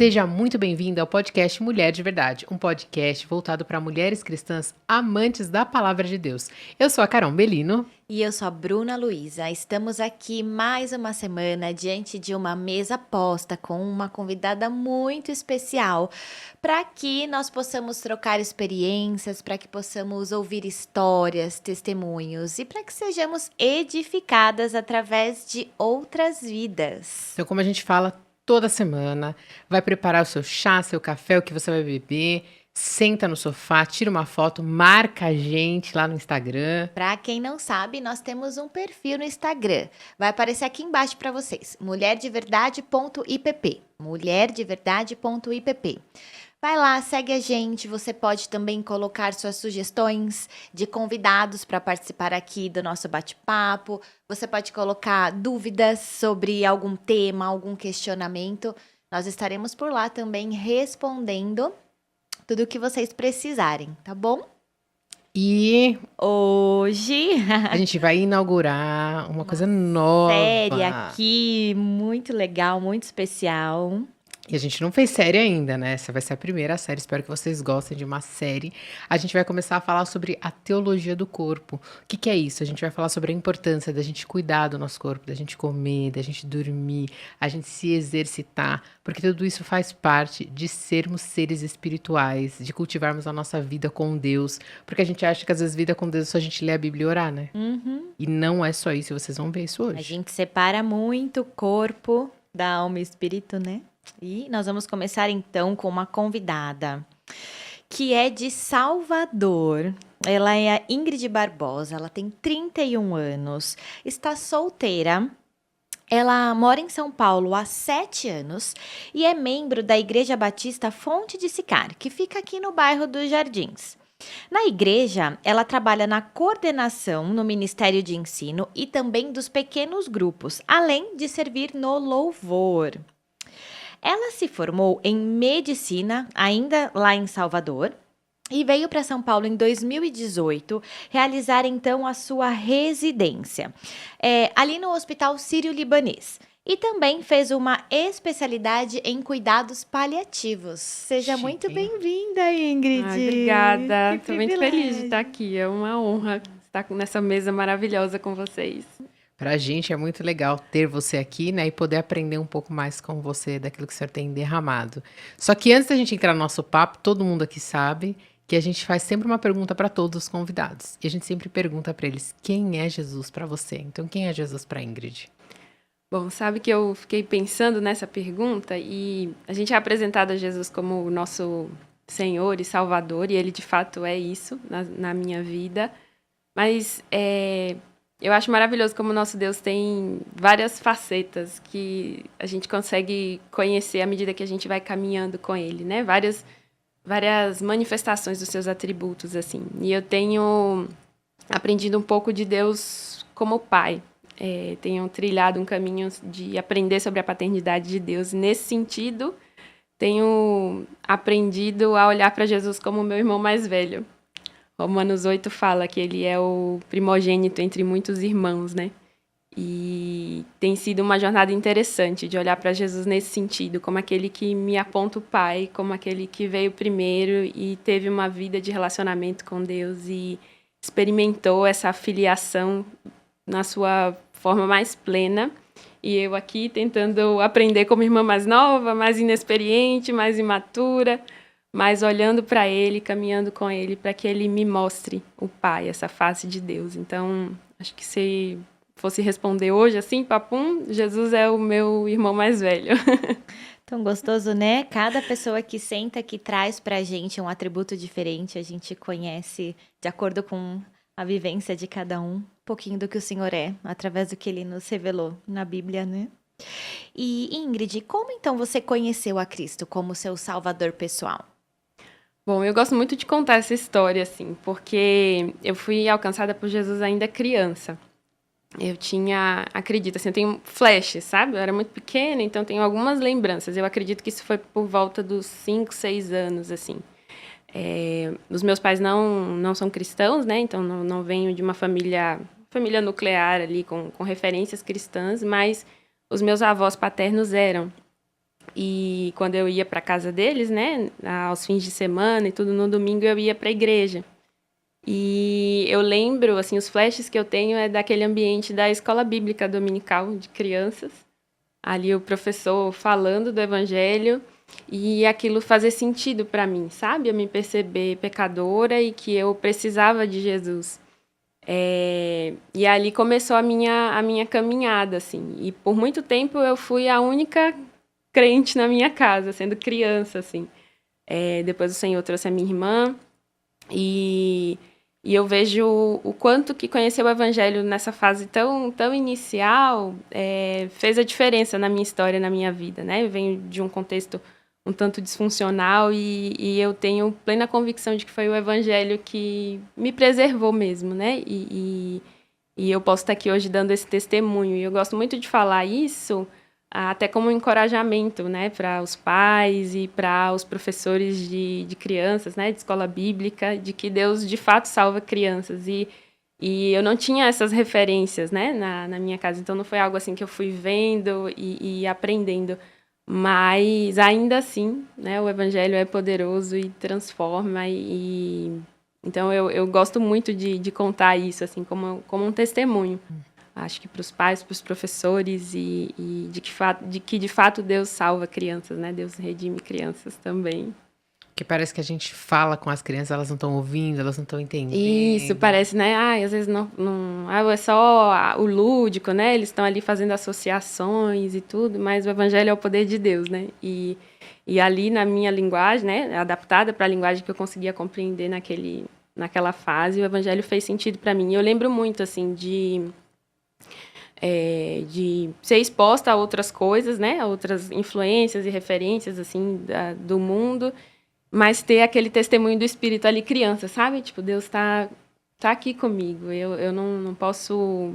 Seja muito bem-vindo ao podcast Mulher de Verdade, um podcast voltado para mulheres cristãs amantes da Palavra de Deus. Eu sou a Carol Belino. E eu sou a Bruna Luiza. Estamos aqui mais uma semana diante de uma mesa posta com uma convidada muito especial para que nós possamos trocar experiências, para que possamos ouvir histórias, testemunhos e para que sejamos edificadas através de outras vidas. Então, como a gente fala toda semana, vai preparar o seu chá, seu café, o que você vai beber, senta no sofá, tira uma foto, marca a gente lá no Instagram. Para quem não sabe, nós temos um perfil no Instagram. Vai aparecer aqui embaixo para vocês. Mulherdeverdade.ipp. Mulherdeverdade.ipp. Vai lá, segue a gente. Você pode também colocar suas sugestões de convidados para participar aqui do nosso bate-papo. Você pode colocar dúvidas sobre algum tema, algum questionamento. Nós estaremos por lá também respondendo tudo o que vocês precisarem, tá bom? E hoje a gente vai inaugurar uma coisa nova. Série aqui, muito legal, muito especial. E a gente não fez série ainda, né? Essa vai ser a primeira série. Espero que vocês gostem de uma série. A gente vai começar a falar sobre a teologia do corpo. O que é isso? A gente vai falar sobre a importância da gente cuidar do nosso corpo, da gente comer, da gente dormir, a gente se exercitar, porque tudo isso faz parte de sermos seres espirituais, de cultivarmos a nossa vida com Deus, porque a gente acha que às vezes vida com Deus é só a gente ler a Bíblia e orar, né? E não é só isso, vocês vão ver isso hoje. A gente separa muito o corpo da alma e espírito, né? E nós vamos começar então com uma convidada que é de Salvador. Ela é a Ingrid Barbosa, ela tem 31 anos, está solteira. Ela mora em São Paulo há 7 anos e é membro da Igreja Batista Fonte de Sicar, que fica aqui no bairro dos Jardins. Na igreja, ela trabalha na coordenação no Ministério de Ensino e também dos pequenos grupos, além de servir no louvor. Ela se formou em medicina, ainda lá em Salvador, e veio para São Paulo em 2018 realizar então a sua residência ali no Hospital Sírio-Libanês. E também fez uma especialidade em cuidados paliativos. Seja muito bem-vinda, Ingrid. Obrigada. Estou muito feliz de estar aqui. É uma honra estar nessa mesa maravilhosa com vocês. Pra gente é muito legal ter você aqui, né, e poder aprender um pouco mais com você daquilo que o senhor tem derramado. Só que antes da gente entrar no nosso papo, todo mundo aqui sabe que a gente faz sempre uma pergunta para todos os convidados. E a gente sempre pergunta para eles, quem é Jesus para você? Então, quem é Jesus para Ingrid? Bom, sabe que eu fiquei pensando nessa pergunta e a gente é apresentado a Jesus como o nosso Senhor e Salvador, e ele de fato é isso na minha vida. Mas eu acho maravilhoso como o nosso Deus tem várias facetas que a gente consegue conhecer à medida que a gente vai caminhando com ele, né? Várias manifestações dos seus atributos, assim. E eu tenho aprendido um pouco de Deus como Pai. Tenho trilhado um caminho de aprender sobre a paternidade de Deus. E nesse sentido, tenho aprendido a olhar para Jesus como meu irmão mais velho. Romanos 8 fala que ele é o primogênito entre muitos irmãos, né? E tem sido uma jornada interessante de olhar para Jesus nesse sentido, como aquele que me aponta o Pai, como aquele que veio primeiro e teve uma vida de relacionamento com Deus e experimentou essa filiação na sua forma mais plena. E eu aqui tentando aprender como irmã mais nova, mais inexperiente, mais imatura, mas olhando para ele, caminhando com ele, para que ele me mostre o Pai, essa face de Deus. Então, acho que se fosse responder hoje assim, papum, Jesus é o meu irmão mais velho. Tão gostoso, né? Cada pessoa que senta, que traz pra gente um atributo diferente, a gente conhece de acordo com a vivência de cada um pouquinho do que o Senhor é, através do que ele nos revelou na Bíblia, né? E Ingrid, como então você conheceu a Cristo como seu salvador pessoal? Bom, eu gosto muito de contar essa história, assim, porque eu fui alcançada por Jesus ainda criança. Eu acredito, assim, eu tenho flashes, sabe? Eu era muito pequena, então tenho algumas lembranças. Eu acredito que isso foi por volta dos 5, 6 anos, assim. Os meus pais não são cristãos, né? Então não venho de uma família nuclear ali, com referências cristãs, mas os meus avós paternos eram. E quando eu ia para casa deles, né, aos fins de semana e tudo, no domingo eu ia para a igreja. E eu lembro, assim, os flashes que eu tenho é daquele ambiente da escola bíblica dominical de crianças. Ali o professor falando do evangelho e aquilo fazer sentido para mim, sabe? Eu me perceber pecadora e que eu precisava de Jesus. E ali começou a minha caminhada, assim. E por muito tempo eu fui a única crente na minha casa, sendo criança, assim. Depois o Senhor trouxe a minha irmã e, e eu vejo o quanto que conhecer o Evangelho nessa fase tão inicial fez a diferença na minha história, na minha vida, né? Eu venho de um contexto um tanto disfuncional e eu tenho plena convicção de que foi o Evangelho que me preservou mesmo, né? E eu posso estar aqui hoje dando esse testemunho. E eu gosto muito de falar isso até como um encorajamento, né, para os pais e para os professores de crianças, né, de escola bíblica, de que Deus de fato salva crianças. E eu não tinha essas referências, né, na minha casa, então não foi algo assim que eu fui vendo e aprendendo. Mas ainda assim, né, o evangelho é poderoso e transforma então eu gosto muito de contar isso assim como um testemunho. Acho que para os pais, para os professores e de que de fato Deus salva crianças, né? Deus redime crianças também. Que parece que a gente fala com as crianças, elas não estão ouvindo, elas não estão entendendo. Isso, parece, né? Às vezes não é só o lúdico, né? Eles estão ali fazendo associações e tudo, mas o evangelho é o poder de Deus, né? E ali na minha linguagem, né? Adaptada para a linguagem que eu conseguia compreender naquela fase, o evangelho fez sentido para mim. E eu lembro muito, assim, de ser exposta a outras coisas, né? A outras influências e referências, assim, do mundo, mas ter aquele testemunho do Espírito ali criança, sabe? Tipo, Deus tá aqui comigo. Eu não posso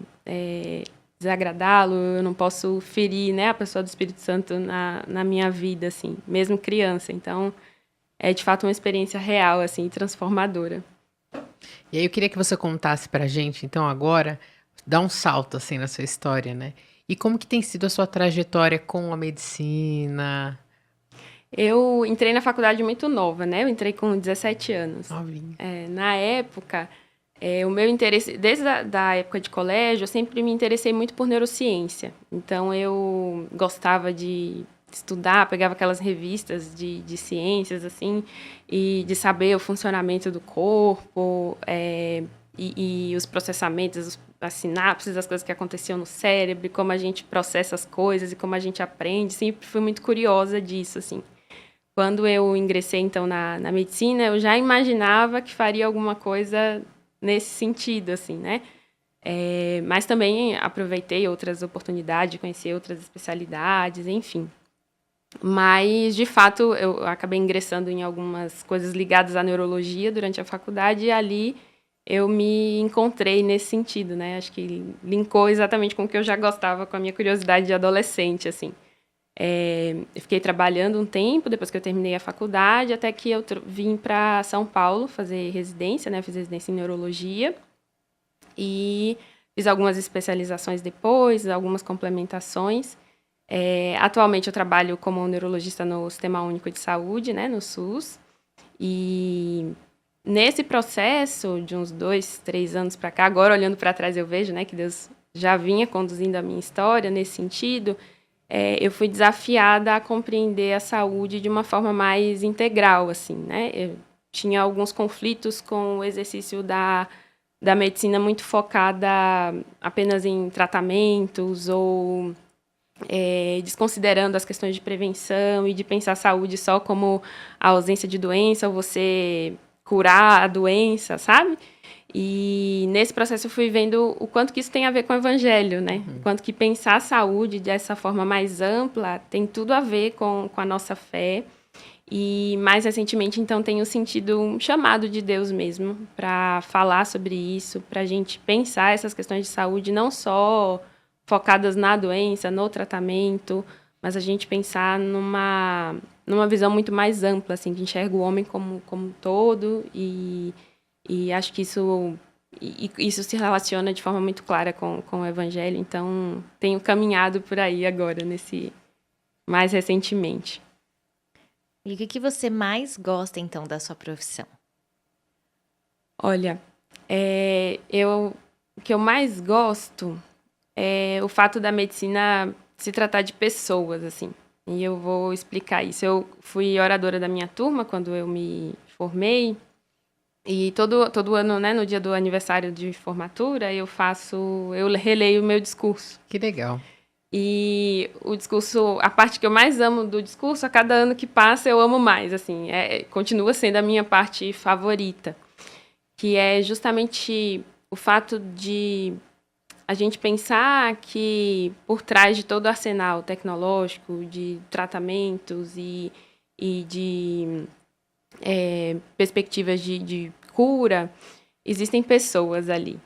desagradá-lo, eu não posso ferir, né, a pessoa do Espírito Santo na minha vida, assim, mesmo criança. Então, é de fato uma experiência real, assim, transformadora. E aí eu queria que você contasse pra gente, então, agora, dá um salto, assim, na sua história, né? E como que tem sido a sua trajetória com a medicina? Eu entrei na faculdade muito nova, né? Eu entrei com 17 anos. Novinha. Na época, o meu interesse, desde da época de colégio, eu sempre me interessei muito por neurociência. Então, eu gostava de estudar, pegava aquelas revistas de ciências, assim, e de saber o funcionamento do corpo, e os processamentos, as sinapses, as coisas que aconteciam no cérebro, e como a gente processa as coisas e como a gente aprende. Sempre fui muito curiosa disso, assim. Quando eu ingressei, então, na medicina, eu já imaginava que faria alguma coisa nesse sentido, assim, né? Mas também aproveitei outras oportunidades de conhecer outras especialidades, enfim. Mas, de fato, eu acabei ingressando em algumas coisas ligadas à neurologia durante a faculdade e ali eu me encontrei nesse sentido, né? Acho que linkou exatamente com o que eu já gostava, com a minha curiosidade de adolescente, assim. Eu fiquei trabalhando um tempo, depois que eu terminei a faculdade, até que eu vim para São Paulo fazer residência, né? Fiz residência em neurologia e fiz algumas especializações depois, algumas complementações. Atualmente eu trabalho como neurologista no Sistema Único de Saúde, né? No SUS. E nesse processo de uns 2, 3 anos para cá, agora olhando para trás eu vejo, né, que Deus já vinha conduzindo a minha história nesse sentido. Eu fui desafiada a compreender a saúde de uma forma mais integral, assim, né? Eu tinha alguns conflitos com o exercício da medicina muito focada apenas em tratamentos ou desconsiderando as questões de prevenção e de pensar a saúde só como a ausência de doença ou você curar a doença, sabe? E nesse processo eu fui vendo o quanto que isso tem a ver com o evangelho, né? O quanto que pensar a saúde dessa forma mais ampla tem tudo a ver com a nossa fé. E mais recentemente, então, tenho sentido um chamado de Deus mesmo para falar sobre isso, para a gente pensar essas questões de saúde não só focadas na doença, no tratamento, mas a gente pensar numa visão muito mais ampla, assim, que enxerga o homem como um todo e acho que isso se relaciona de forma muito clara com o evangelho. Então, tenho caminhado por aí agora, mais recentemente. E o que você mais gosta, então, da sua profissão? Olha, o que eu mais gosto é o fato da medicina se tratar de pessoas, assim. E eu vou explicar isso. Eu fui oradora da minha turma quando eu me formei. E todo ano, né, no dia do aniversário de formatura, eu releio o meu discurso. Que legal. E o discurso, a parte que eu mais amo do discurso, a cada ano que passa eu amo mais, assim, continua sendo a minha parte favorita, que é justamente o fato de a gente pensar que por trás de todo o arsenal tecnológico, de tratamentos e de perspectivas de cura, existem pessoas ali.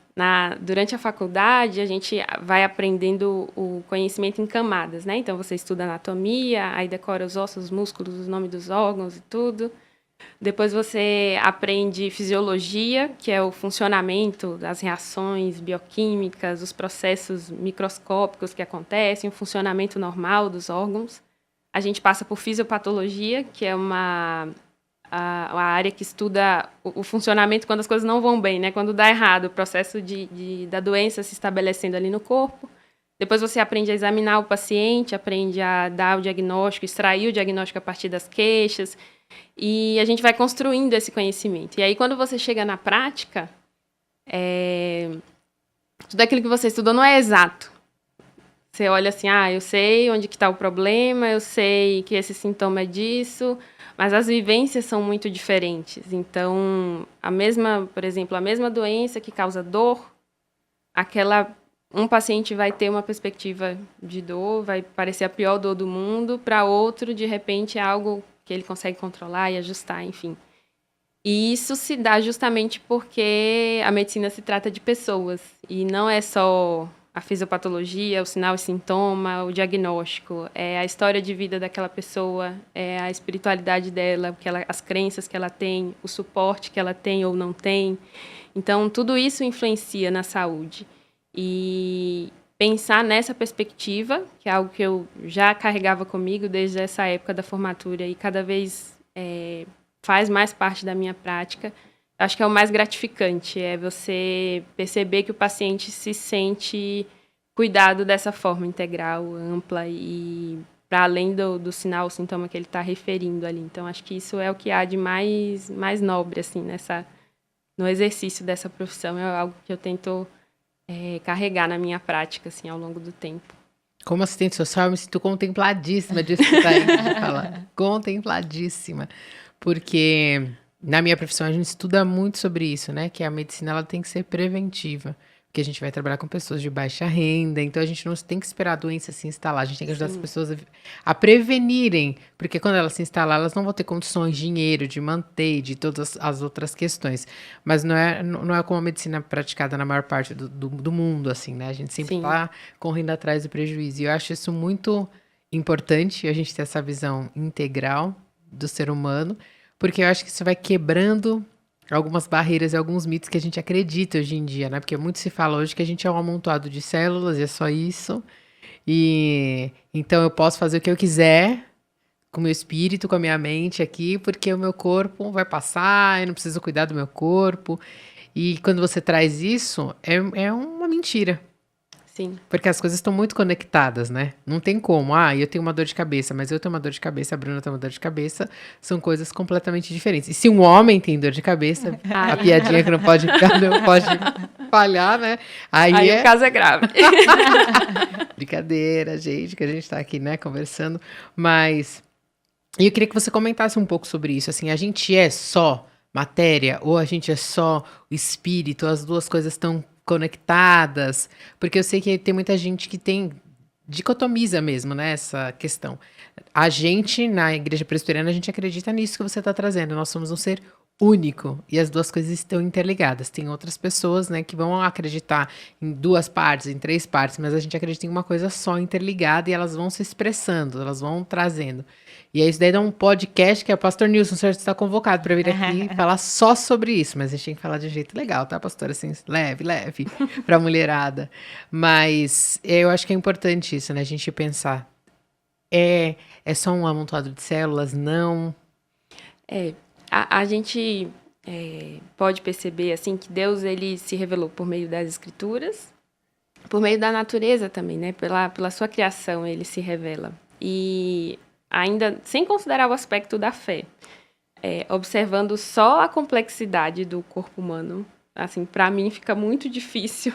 Durante a faculdade, a gente vai aprendendo o conhecimento em camadas, né? Então, você estuda anatomia, aí decora os ossos, os músculos, os nomes dos órgãos e tudo. Depois você aprende fisiologia, que é o funcionamento das reações bioquímicas, os processos microscópicos que acontecem, o funcionamento normal dos órgãos. A gente passa por fisiopatologia, que é a área que estuda o funcionamento quando as coisas não vão bem, né? Quando dá errado, o processo da doença se estabelecendo ali no corpo. Depois você aprende a examinar o paciente, aprende a dar o diagnóstico, extrair o diagnóstico a partir das queixas. E a gente vai construindo esse conhecimento. E aí, quando você chega na prática, tudo aquilo que você estudou não é exato. Você olha assim, eu sei onde que está o problema, eu sei que esse sintoma é disso, mas as vivências são muito diferentes. Então, por exemplo, a mesma doença que causa dor, um paciente vai ter uma perspectiva de dor, vai parecer a pior dor do mundo, para outro, de repente, é algo que ele consegue controlar e ajustar, enfim. E isso se dá justamente porque a medicina se trata de pessoas, e não é só a fisiopatologia, o sinal e sintoma, o diagnóstico. É a história de vida daquela pessoa, é a espiritualidade dela, as crenças que ela tem, o suporte que ela tem ou não tem. Então, tudo isso influencia na saúde. E pensar nessa perspectiva, que é algo que eu já carregava comigo desde essa época da formatura e cada vez faz mais parte da minha prática, acho que é o mais gratificante, é você perceber que o paciente se sente cuidado dessa forma integral, ampla e para além do sinal, o sintoma que ele está referindo ali. Então, acho que isso é o que há de mais nobre, assim, no exercício dessa profissão. É algo que eu tento carregar na minha prática, assim, ao longo do tempo. Como assistente social, eu me sinto contempladíssima de escutar isso falar. Contempladíssima. Porque na minha profissão a gente estuda muito sobre isso, né? Que a medicina ela tem que ser preventiva. Porque a gente vai trabalhar com pessoas de baixa renda, então a gente não tem que esperar a doença se instalar, a gente tem que ajudar as pessoas a prevenirem, porque quando elas se instalar, elas não vão ter condições, dinheiro, de manter, de todas as outras questões. Mas não é como a medicina praticada na maior parte do mundo, assim, né? A gente sempre está correndo atrás do prejuízo. E eu acho isso muito importante, a gente ter essa visão integral do ser humano, porque eu acho que isso vai quebrando algumas barreiras e alguns mitos que a gente acredita hoje em dia, né? Porque muito se fala hoje que a gente é um amontoado de células e é só isso. E então eu posso fazer o que eu quiser com o meu espírito, com a minha mente aqui, porque o meu corpo vai passar, eu não preciso cuidar do meu corpo. E quando você traz isso, é uma mentira. Sim. Porque as coisas estão muito conectadas, né? Não tem como. Eu tenho uma dor de cabeça, mas eu tenho uma dor de cabeça, a Bruna tem uma dor de cabeça. São coisas completamente diferentes. E se um homem tem dor de cabeça, a piadinha que não pode falhar, né? Aí o caso é grave. Brincadeira, gente, que a gente tá aqui, né, conversando. Mas eu queria que você comentasse um pouco sobre isso. Assim, a gente é só matéria ou a gente é só o espírito? As duas coisas estão conectadas, porque eu sei que tem muita gente que dicotomiza mesmo, né, essa questão. A gente, na Igreja Presbiteriana, a gente acredita nisso que você está trazendo, nós somos um ser único, e as duas coisas estão interligadas. Tem outras pessoas, né, que vão acreditar em duas partes, em três partes, mas a gente acredita em uma coisa só interligada, e elas vão se expressando, elas vão trazendo. E aí isso daí dá um podcast que é o Pastor Nilson, o senhor está convocado para vir aqui e falar só sobre isso, mas a gente tem que falar de um jeito legal, tá, pastor? Assim, leve, para a mulherada. Mas eu acho que é importante isso, né, a gente pensar. É só um amontoado de células? Não. É, a gente pode perceber assim que Deus ele se revelou por meio das Escrituras, por meio da natureza também, né? Pela sua criação ele se revela. E ainda sem considerar o aspecto da fé, observando só a complexidade do corpo humano, assim, para mim fica muito difícil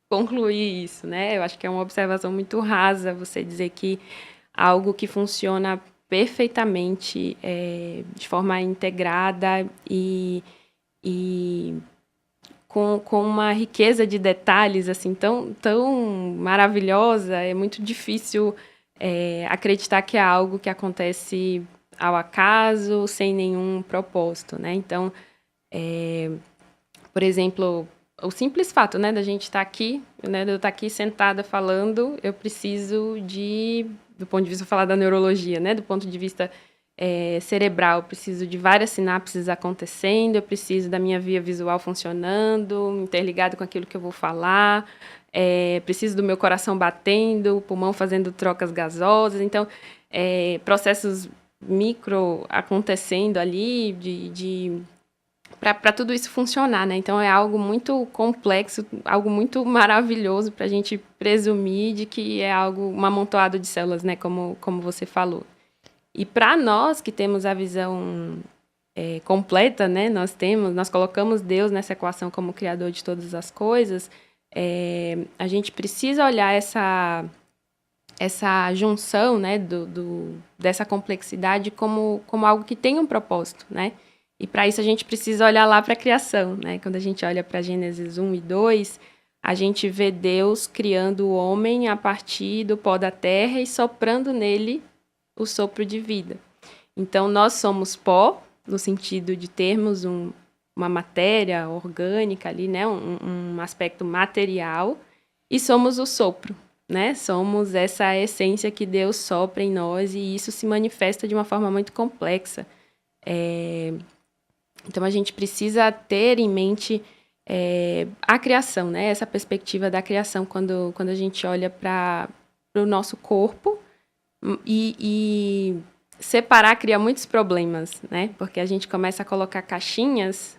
concluir isso, né? Eu acho que é uma observação muito rasa você dizer que algo que funciona perfeitamente, de forma integrada e com uma riqueza de detalhes assim tão maravilhosa, é muito difícil acreditar que é algo que acontece ao acaso, sem nenhum propósito, né? Então, por exemplo, o simples fato, né, da gente estar aqui, né, de eu estar aqui sentada falando, eu preciso do ponto de vista, falar da neurologia, né, do ponto de vista cerebral, eu preciso de várias sinapses acontecendo, eu preciso da minha via visual funcionando, interligado com aquilo que eu vou falar, preciso do meu coração batendo, o pulmão fazendo trocas gasosas, então, processos micro acontecendo ali para tudo isso funcionar, né? Então é algo muito complexo, algo muito maravilhoso para a gente presumir de que é algo, um amontoado de células, né? Como você falou. E para nós que temos a visão completa, né? Nós colocamos Deus nessa equação como criador de todas as coisas. A gente precisa olhar essa junção, né? Dessa complexidade como algo que tem um propósito, né? E para isso a gente precisa olhar lá para a criação, né? Quando a gente olha para Gênesis 1 e 2, a gente vê Deus criando o homem a partir do pó da terra e soprando nele o sopro de vida. Então, nós somos pó, no sentido de termos uma matéria orgânica ali, né? Um aspecto material, e somos o sopro, né? Somos essa essência que Deus sopra em nós, e isso se manifesta de uma forma muito complexa. Então, a gente precisa ter em mente a criação, né? Essa perspectiva da criação quando a gente olha para o nosso corpo e separar cria muitos problemas, né? Porque a gente começa a colocar caixinhas.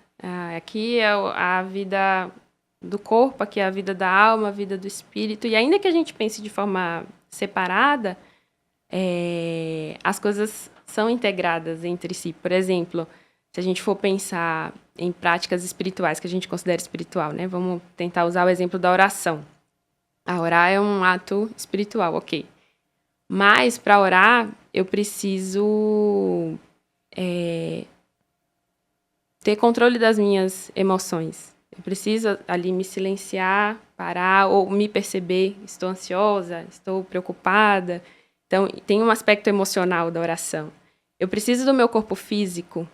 Aqui é a vida do corpo, aqui é a vida da alma, a vida do espírito. E ainda que a gente pense de forma separada, as coisas são integradas entre si. Por exemplo, se a gente for pensar em práticas espirituais, que a gente considera espiritual, né? Vamos tentar usar o exemplo da oração. Orar é um ato espiritual, ok. Mas, para orar, eu preciso ter controle das minhas emoções. Eu preciso ali me silenciar, parar ou me perceber. Estou ansiosa, estou preocupada. Então, tem um aspecto emocional da oração. Eu preciso do meu corpo físico,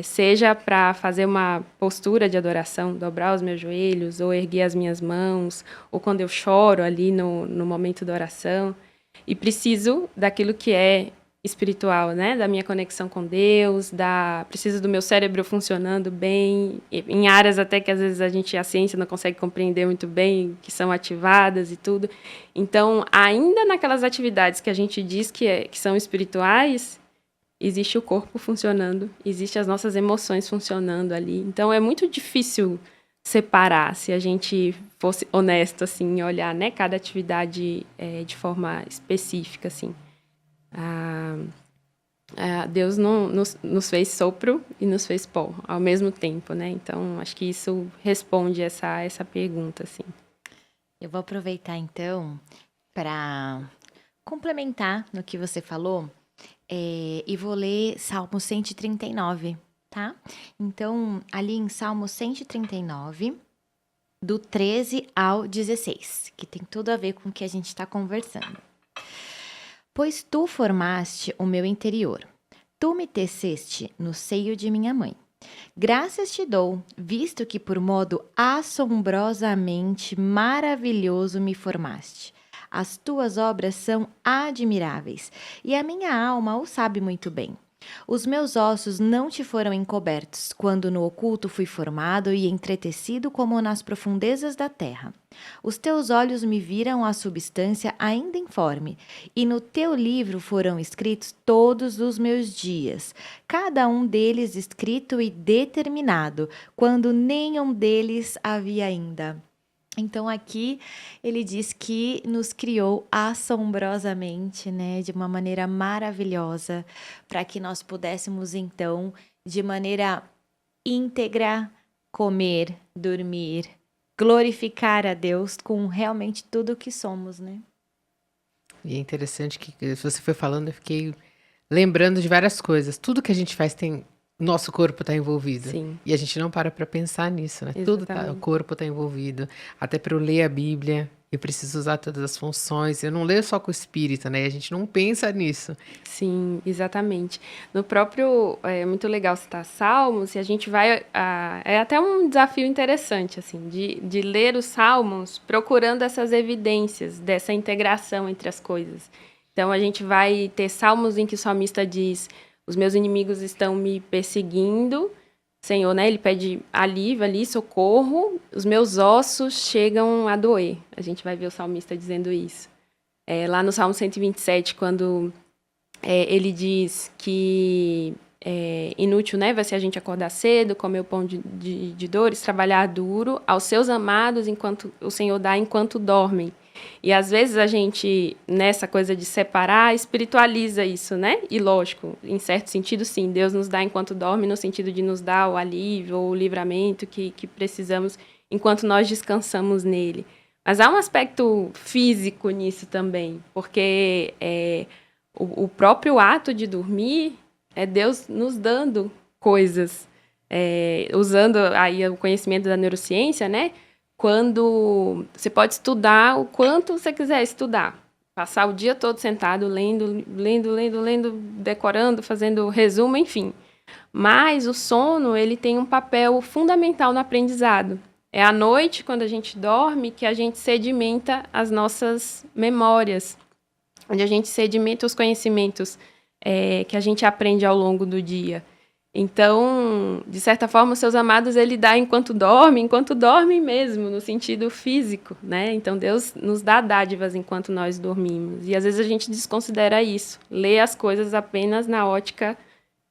seja para fazer uma postura de adoração, dobrar os meus joelhos, ou erguer as minhas mãos, ou quando eu choro ali no momento da oração. E preciso daquilo que é espiritual, né? Da minha conexão com Deus, preciso do meu cérebro funcionando bem, em áreas até que às vezes a ciência não consegue compreender muito bem, que são ativadas e tudo. Então, ainda naquelas atividades que a gente diz que são espirituais, existe o corpo funcionando, existe as nossas emoções funcionando ali. Então, é muito difícil separar, se a gente fosse honesto, assim, olhar, né, cada atividade de forma específica, assim. Deus nos fez sopro e nos fez pó ao mesmo tempo, né? Então, acho que isso responde essa pergunta, assim. Eu vou aproveitar, então, para complementar no que você falou, e vou ler Salmo 139, tá? Então, ali em Salmo 139, do 13 ao 16, que tem tudo a ver com o que a gente está conversando. Pois tu formaste o meu interior, tu me teceste no seio de minha mãe. Graças te dou, visto que por modo assombrosamente maravilhoso me formaste. As tuas obras são admiráveis, e a minha alma o sabe muito bem. Os meus ossos não te foram encobertos, quando no oculto fui formado e entretecido como nas profundezas da terra. Os teus olhos me viram a substância ainda informe, e no teu livro foram escritos todos os meus dias, cada um deles escrito e determinado, quando nenhum deles havia ainda. Então aqui ele diz que nos criou assombrosamente, né, de uma maneira maravilhosa, para que nós pudéssemos então, de maneira íntegra, comer, dormir, glorificar a Deus com realmente tudo o que somos, né? E é interessante que você foi falando, eu fiquei lembrando de várias coisas. Tudo que a gente faz tem. Nosso corpo está envolvido. Sim, E a gente não para pensar nisso, né? Tudo tá, o exatamente. corpo está envolvido. Até para eu ler a Bíblia, eu preciso usar todas as funções. Eu não leio só com o espírito, né? A gente não pensa nisso. Sim, exatamente. No próprio, é muito legal citar Salmos, e a gente vai, é até um desafio interessante, assim, de ler os Salmos procurando essas evidências dessa integração entre as coisas. Então, a gente vai ter Salmos em que o salmista diz: os meus inimigos estão me perseguindo, Senhor, né? Ele pede alívio ali, socorro, os meus ossos chegam a doer. A gente vai ver o salmista dizendo isso. Lá no Salmo 127, quando ele diz que é inútil, né, vai ser a gente acordar cedo, comer o pão de dores, trabalhar duro, aos seus amados enquanto o Senhor dá enquanto dormem. E às vezes a gente, nessa coisa de separar, espiritualiza isso, né? E lógico, em certo sentido, sim, Deus nos dá enquanto dorme, no sentido de nos dar o alívio ou o livramento que precisamos enquanto nós descansamos nele. Mas há um aspecto físico nisso também, porque o próprio ato de dormir é Deus nos dando coisas, usando aí o conhecimento da neurociência, né? Quando você pode estudar o quanto você quiser estudar, passar o dia todo sentado lendo, decorando, fazendo resumo, enfim. Mas o sono, ele tem um papel fundamental no aprendizado. É à noite, quando a gente dorme, que a gente sedimenta as nossas memórias, onde a gente sedimenta os conhecimentos que a gente aprende ao longo do dia. Então, de certa forma, os seus amados ele dá enquanto dorme mesmo, no sentido físico, né? Então, Deus nos dá dádivas enquanto nós dormimos. E às vezes a gente desconsidera isso, lê as coisas apenas na ótica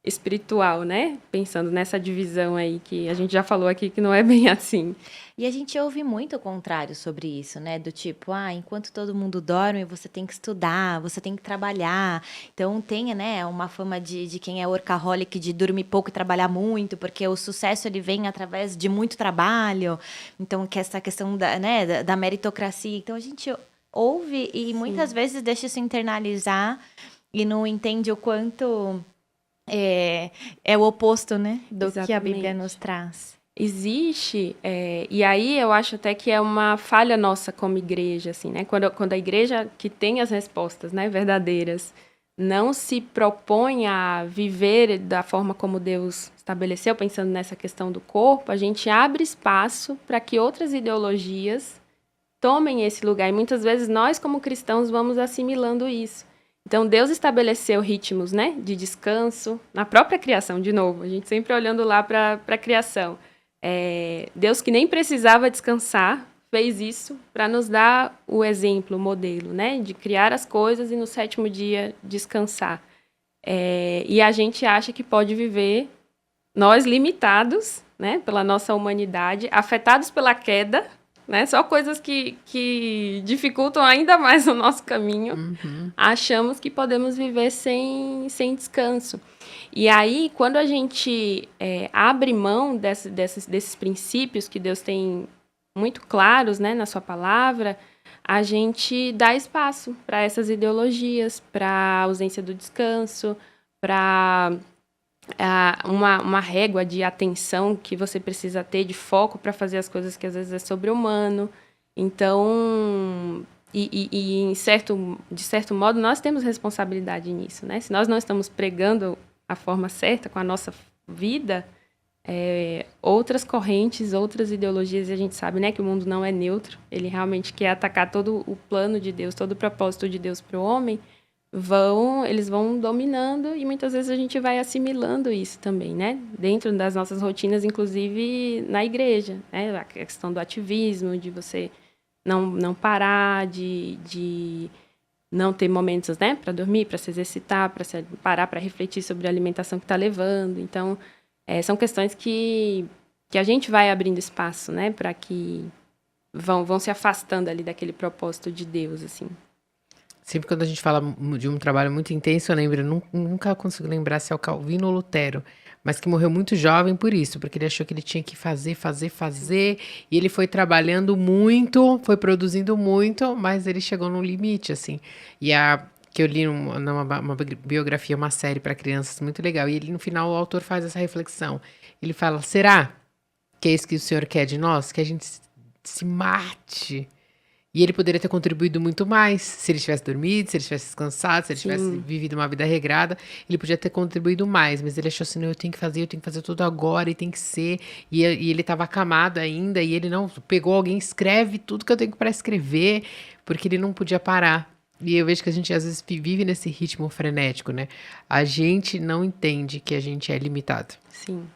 espiritual, né? Pensando nessa divisão aí que a gente já falou aqui que não é bem assim. E a gente ouve muito o contrário sobre isso, né? Do tipo, enquanto todo mundo dorme, você tem que estudar, você tem que trabalhar. Então tem, né, uma fama de quem é workaholic, de dormir pouco e trabalhar muito, porque o sucesso ele vem através de muito trabalho. Então, que essa questão da meritocracia. Então a gente ouve e muitas vezes deixa isso internalizar e não entende o quanto é o oposto, né, do que a Bíblia Exatamente. nos traz. Existe, e aí eu acho até que é uma falha nossa como igreja, assim, né? Quando a igreja que tem as respostas, né, verdadeiras, não se propõe a viver da forma como Deus estabeleceu, pensando nessa questão do corpo, a gente abre espaço para que outras ideologias tomem esse lugar. E muitas vezes nós, como cristãos, vamos assimilando isso. Então, Deus estabeleceu ritmos, né, de descanso na própria criação, de novo, a gente sempre olhando lá para a criação. Deus que nem precisava descansar, fez isso para nos dar o exemplo, o modelo, né? De criar as coisas e no sétimo dia descansar. E a gente acha que pode viver, nós limitados, né? Pela nossa humanidade, afetados pela queda, né? Só coisas que dificultam ainda mais o nosso caminho. Achamos que podemos viver sem descanso. E aí, quando a gente abre mão desses princípios que Deus tem muito claros, né, na sua palavra, a gente dá espaço para essas ideologias, para a ausência do descanso, para uma régua de atenção que você precisa ter, de foco para fazer as coisas que às vezes é sobre-humano. Então, de certo modo, nós temos responsabilidade nisso, né? Se nós não estamos pregando a forma certa com a nossa vida, outras correntes, outras ideologias, e a gente sabe, né, que o mundo não é neutro, ele realmente quer atacar todo o plano de Deus, todo o propósito de Deus para o homem, eles vão dominando e muitas vezes a gente vai assimilando isso também, né? Dentro das nossas rotinas, inclusive na igreja, né? A questão do ativismo, de você não parar, de não ter momentos, né, para dormir, para se exercitar, para parar para refletir sobre a alimentação que está levando. Então, são questões que a gente vai abrindo espaço, né, para que vão se afastando ali daquele propósito de Deus, assim. Sempre quando a gente fala de um trabalho muito intenso, eu lembro, nunca consigo lembrar se é o Calvino ou Lutero, mas que morreu muito jovem por isso, porque ele achou que ele tinha que fazer, e ele foi trabalhando muito, foi produzindo muito, mas ele chegou num limite, assim. Que eu li numa biografia, uma série para crianças muito legal, e ele, no final, o autor faz essa reflexão. Ele fala, será que é isso que o Senhor quer de nós? Que a gente se mate? E ele poderia ter contribuído muito mais se ele tivesse dormido, se ele tivesse descansado, se ele tivesse vivido uma vida regrada. Ele podia ter contribuído mais, mas ele achou assim, não, eu tenho que fazer tudo agora, e tem que ser. E ele estava acamado ainda, e ele não pegou alguém, escreve tudo que eu tenho para escrever, porque ele não podia parar. E eu vejo que a gente às vezes vive nesse ritmo frenético, né? A gente não entende que a gente é limitado. Sim.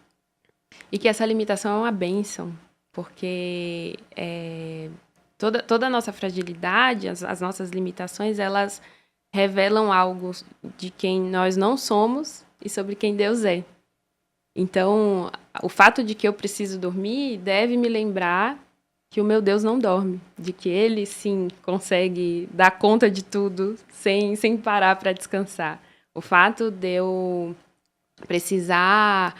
E que essa limitação é uma bênção, porque toda a nossa fragilidade, as nossas limitações, elas revelam algo de quem nós não somos e sobre quem Deus é. Então, o fato de que eu preciso dormir deve me lembrar que o meu Deus não dorme, de que Ele, sim, consegue dar conta de tudo sem parar para descansar. O fato de eu precisar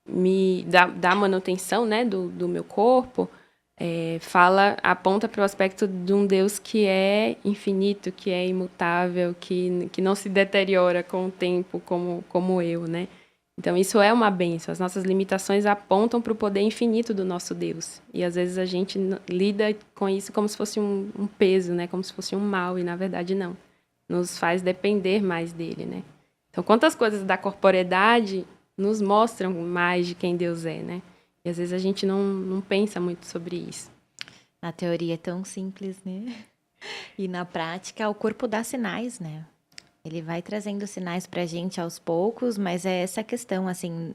me dar manutenção, né, do meu corpo, aponta para o aspecto de um Deus que é infinito, que é imutável, que não se deteriora com o tempo como eu, né? Então, isso é uma bênção. As nossas limitações apontam para o poder infinito do nosso Deus. E, às vezes, a gente lida com isso como se fosse um peso, né? Como se fosse um mal, e, na verdade, não. Nos faz depender mais dele, né? Então, quantas coisas da corporeidade nos mostram mais de quem Deus é, né? E, às vezes, a gente não pensa muito sobre isso. Na teoria é tão simples, né? E, na prática, o corpo dá sinais, né? Ele vai trazendo sinais pra gente aos poucos, mas é essa questão, assim,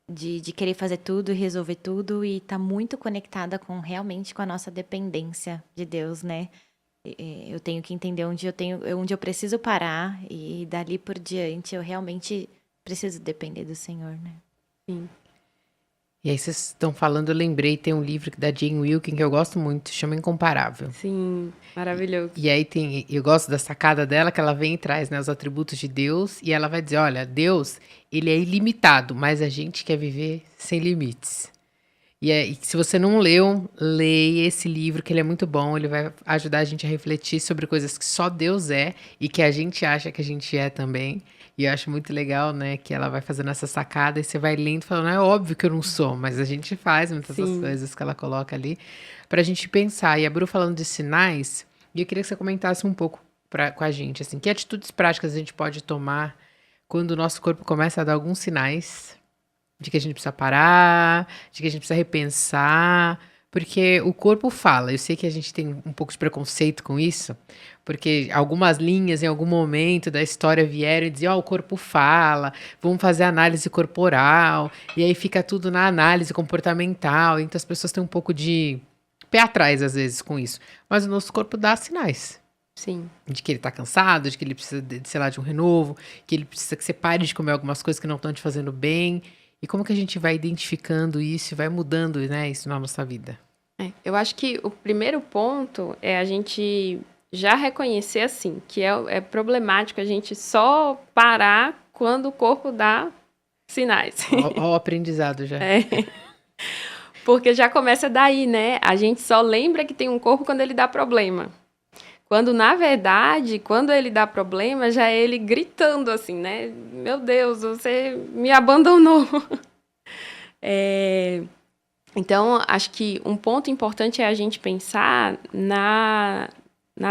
de querer fazer tudo e resolver tudo e tá muito conectada realmente com a nossa dependência de Deus, né? Eu tenho que entender onde eu preciso parar e dali por diante eu realmente preciso depender do Senhor, né? Sim. E aí vocês estão falando, eu lembrei, tem um livro da Jane Wilkin que eu gosto muito, chama Incomparável. Sim, maravilhoso. E aí eu gosto da sacada dela, que ela vem e traz, né, os atributos de Deus, e ela vai dizer, olha, Deus, ele é ilimitado, mas a gente quer viver sem limites. E aí, se você não leu, leia esse livro, que ele é muito bom, ele vai ajudar a gente a refletir sobre coisas que só Deus é, e que a gente acha que a gente é também. E eu acho muito legal, né, que ela vai fazendo essa sacada, e você vai lendo e falando, é óbvio que eu não sou, mas a gente faz muitas das coisas que ela coloca ali, pra gente pensar. E a Bru falando de sinais, e eu queria que você comentasse um pouco com a gente, assim, que atitudes práticas a gente pode tomar quando o nosso corpo começa a dar alguns sinais de que a gente precisa parar, de que a gente precisa repensar, porque o corpo fala. Eu sei que a gente tem um pouco de preconceito com isso, porque algumas linhas em algum momento da história vieram e diziam, o corpo fala, vamos fazer análise corporal, e aí fica tudo na análise comportamental, então as pessoas têm um pouco de pé atrás às vezes com isso, mas o nosso corpo dá sinais. Sim. De que ele tá cansado, de que ele precisa, sei lá, de um renovo, que ele precisa que você pare de comer algumas coisas que não estão te fazendo bem. E como que a gente vai identificando isso e vai mudando, né, isso na nossa vida? Eu acho que o primeiro ponto é a gente já reconhecer, assim, que é problemático a gente só parar quando o corpo dá sinais. Ó o aprendizado já. Porque já começa daí, né? A gente só lembra que tem um corpo quando ele dá problema. Quando, na verdade, quando ele dá problema, já é ele gritando assim, né? Meu Deus, você me abandonou. Então, acho que um ponto importante é a gente pensar na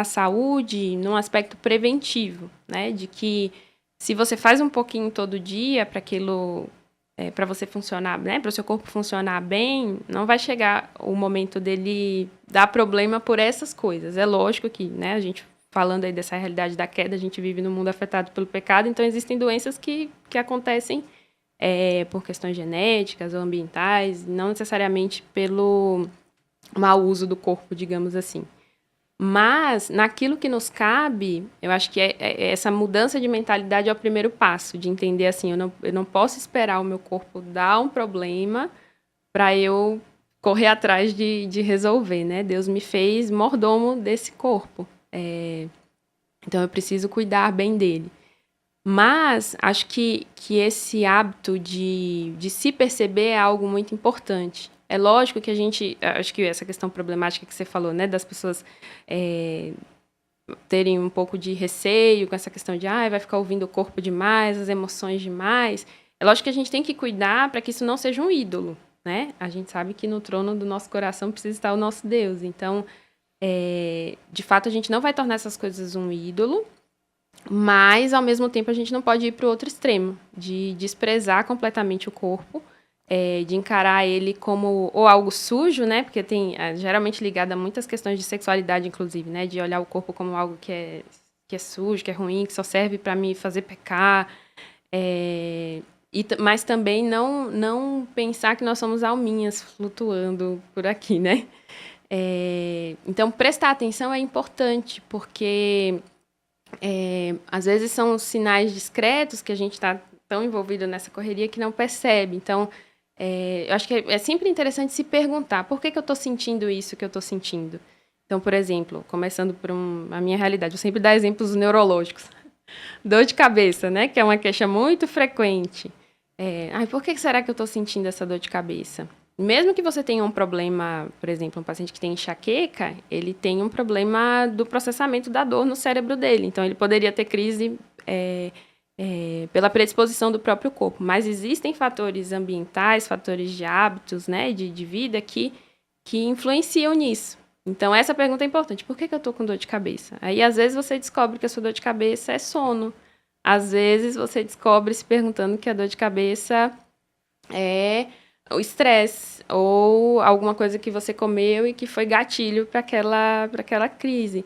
saúde, num aspecto preventivo, né? De que se você faz um pouquinho todo dia para aquilo, para você funcionar, né? Para o seu corpo funcionar bem, não vai chegar o momento dele dar problema por essas coisas. É lógico que, né? A gente falando aí dessa realidade da queda, a gente vive num mundo afetado pelo pecado, então existem doenças que acontecem por questões genéticas ou ambientais, não necessariamente pelo mau uso do corpo, digamos assim. Mas, naquilo que nos cabe, eu acho que essa mudança de mentalidade é o primeiro passo, de entender assim, eu não posso esperar o meu corpo dar um problema para eu correr atrás de resolver, né? Deus me fez mordomo desse corpo. Então, eu preciso cuidar bem dele. Mas, acho que esse hábito de se perceber é algo muito importante. É lógico que acho que essa questão problemática que você falou, né, das pessoas terem um pouco de receio com essa questão de, vai ficar ouvindo o corpo demais, as emoções demais. É lógico que a gente tem que cuidar para que isso não seja um ídolo, né? A gente sabe que no trono do nosso coração precisa estar o nosso Deus. Então, de fato, a gente não vai tornar essas coisas um ídolo, mas, ao mesmo tempo, a gente não pode ir para o outro extremo, de desprezar completamente o corpo, de encarar ele como ou algo sujo, né? Porque tem geralmente ligado a muitas questões de sexualidade, inclusive, né? De olhar o corpo como algo que é sujo, que é ruim, que só serve para me fazer pecar. Mas também não pensar que nós somos alminhas flutuando por aqui, né? Então, prestar atenção é importante, porque às vezes são sinais discretos que a gente está tão envolvido nessa correria que não percebe. Então, eu acho que é sempre interessante se perguntar por que eu estou sentindo isso que eu estou sentindo. Então, por exemplo, começando por a minha realidade, eu sempre dou exemplos neurológicos. Dor de cabeça, né? Que é uma queixa muito frequente. Por que será que eu estou sentindo essa dor de cabeça? Mesmo que você tenha um problema, por exemplo, um paciente que tem enxaqueca, ele tem um problema do processamento da dor no cérebro dele. Então, ele poderia ter crise pela predisposição do próprio corpo. Mas existem fatores ambientais, fatores de hábitos, né, de vida que influenciam nisso. Então, essa pergunta é importante. Por que eu estou com dor de cabeça? Aí, às vezes, você descobre que a sua dor de cabeça é sono. Às vezes, você descobre se perguntando que a dor de cabeça é o estresse ou alguma coisa que você comeu e que foi gatilho para aquela crise.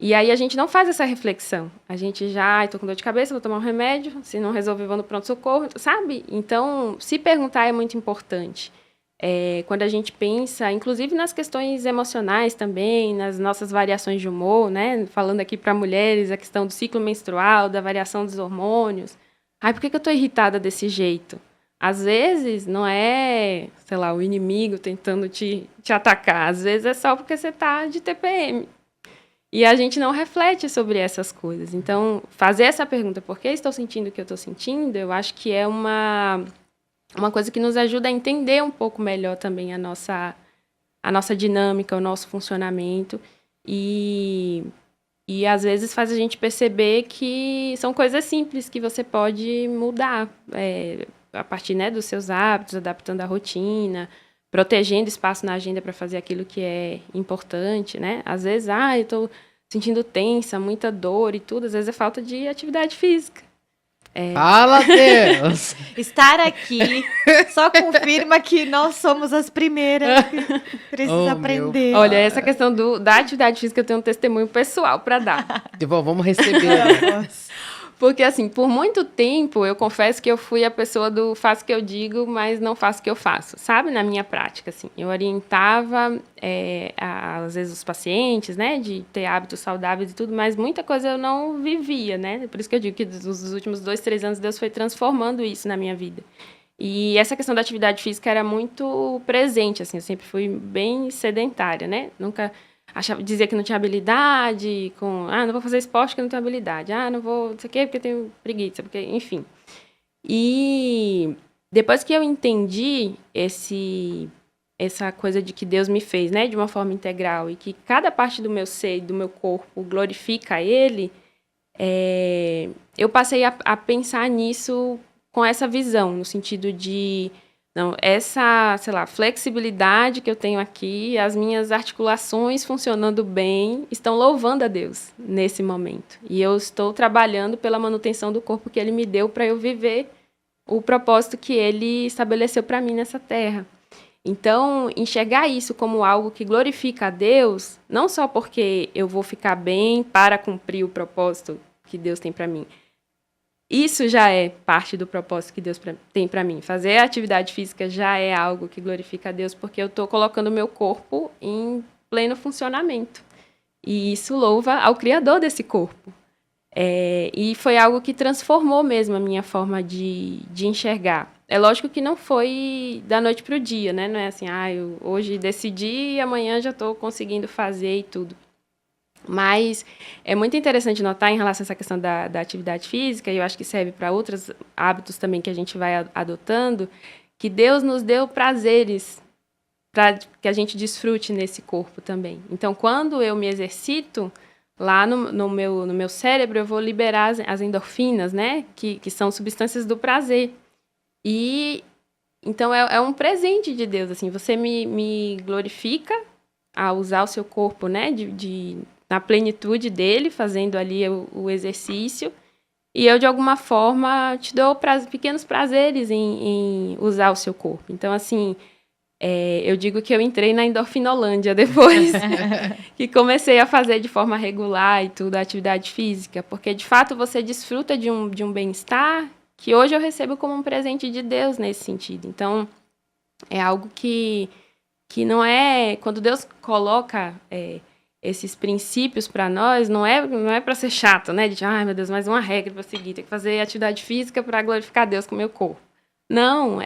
E aí a gente não faz essa reflexão. A gente já, estou com dor de cabeça, vou tomar um remédio, se não resolver, vou no pronto-socorro, sabe? Então, se perguntar é muito importante. Quando a gente pensa, inclusive nas questões emocionais também, nas nossas variações de humor, né? Falando aqui para mulheres, a questão do ciclo menstrual, da variação dos hormônios. Por que eu estou irritada desse jeito? Às vezes não é, sei lá, o inimigo tentando te atacar. Às vezes é só porque você está de TPM. E a gente não reflete sobre essas coisas. Então, fazer essa pergunta, por que estou sentindo o que eu estou sentindo, eu acho que é uma coisa que nos ajuda a entender um pouco melhor também a nossa dinâmica, o nosso funcionamento. E às vezes faz a gente perceber que são coisas simples que você pode mudar a partir, né, dos seus hábitos, adaptando a rotina, protegendo espaço na agenda para fazer aquilo que é importante, né? Às vezes, eu estou sentindo tensa, muita dor e tudo. Às vezes é falta de atividade física. Fala, Deus! Estar aqui só confirma que nós somos as primeiras que precisa aprender. Olha, essa questão da atividade física eu tenho um testemunho pessoal para dar. Vamos receber. Porque, assim, por muito tempo, eu confesso que eu fui a pessoa do faço o que eu digo, mas não faço o que eu faço, sabe? Na minha prática, assim. Eu orientava, às vezes, os pacientes, né? De ter hábitos saudáveis e tudo, mas muita coisa eu não vivia, né? Por isso que eu digo que nos últimos 2, 3 anos, Deus foi transformando isso na minha vida. E essa questão da atividade física era muito presente, assim. Eu sempre fui bem sedentária, né? Nunca... dizia que não tinha habilidade, não vou fazer esporte porque não tenho habilidade, não vou, não sei o quê, porque tenho preguiça, porque, enfim. E depois que eu entendi essa coisa de que Deus me fez, né, de uma forma integral, e que cada parte do meu ser e do meu corpo glorifica Ele, eu passei a pensar nisso com essa visão, no sentido de... Não, essa, sei lá, flexibilidade que eu tenho aqui, as minhas articulações funcionando bem, estão louvando a Deus nesse momento. E eu estou trabalhando pela manutenção do corpo que Ele me deu para eu viver o propósito que Ele estabeleceu para mim nessa terra. Então, enxergar isso como algo que glorifica a Deus, não só porque eu vou ficar bem para cumprir o propósito que Deus tem para mim. Isso já é parte do propósito que Deus tem para mim. Fazer a atividade física já é algo que glorifica a Deus, porque eu estou colocando o meu corpo em pleno funcionamento. E isso louva ao Criador desse corpo. E foi algo que transformou mesmo a minha forma de enxergar. É lógico que não foi da noite para o dia, né? Não é assim, eu hoje decidi e amanhã já estou conseguindo fazer e tudo. Mas é muito interessante notar em relação a essa questão da atividade física, e eu acho que serve para outros hábitos também que a gente vai adotando, que Deus nos deu prazeres para que a gente desfrute nesse corpo também. Então, quando eu me exercito, lá no meu cérebro, eu vou liberar as endorfinas, né? Que são substâncias do prazer. E então é um presente de Deus, assim, você me glorifica a usar o seu corpo, né, na plenitude dele, fazendo ali o exercício, e eu, de alguma forma, te dou pequenos prazeres em usar o seu corpo. Então, assim, eu digo que eu entrei na endorfinolândia depois que comecei a fazer de forma regular e tudo, a atividade física, porque, de fato, você desfruta de um bem-estar que hoje eu recebo como um presente de Deus nesse sentido. Então, é algo que não é... Quando Deus coloca esses princípios para nós, não é para ser chato, né? De, meu Deus, mais uma regra para seguir, tem que fazer atividade física para glorificar Deus com o meu corpo. Não,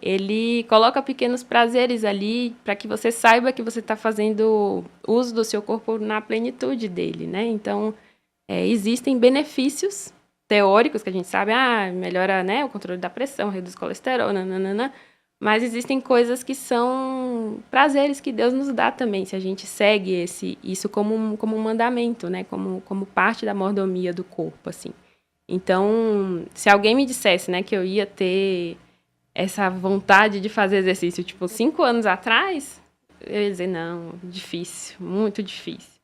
ele coloca pequenos prazeres ali para que você saiba que você está fazendo uso do seu corpo na plenitude dele, né? Então, existem benefícios teóricos que a gente sabe, melhora, né, o controle da pressão, reduz o colesterol, nananana, mas existem coisas que são prazeres que Deus nos dá também, se a gente segue isso como um mandamento, né, como parte da mordomia do corpo, assim. Então, se alguém me dissesse, né, que eu ia ter essa vontade de fazer exercício, 5 anos atrás, eu ia dizer, não, difícil, muito difícil.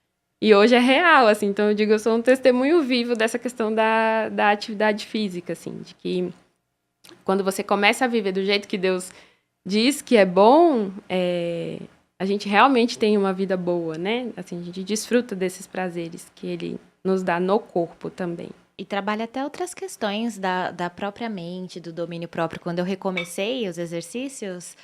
E hoje é real, assim, então eu digo, eu sou um testemunho vivo dessa questão da atividade física, assim, de que quando você começa a viver do jeito que Deus diz que é bom, a gente realmente tem uma vida boa, né? Assim, a gente desfruta desses prazeres que Ele nos dá no corpo também. E trabalha até outras questões da própria mente, do domínio próprio. Quando eu recomecei os exercícios,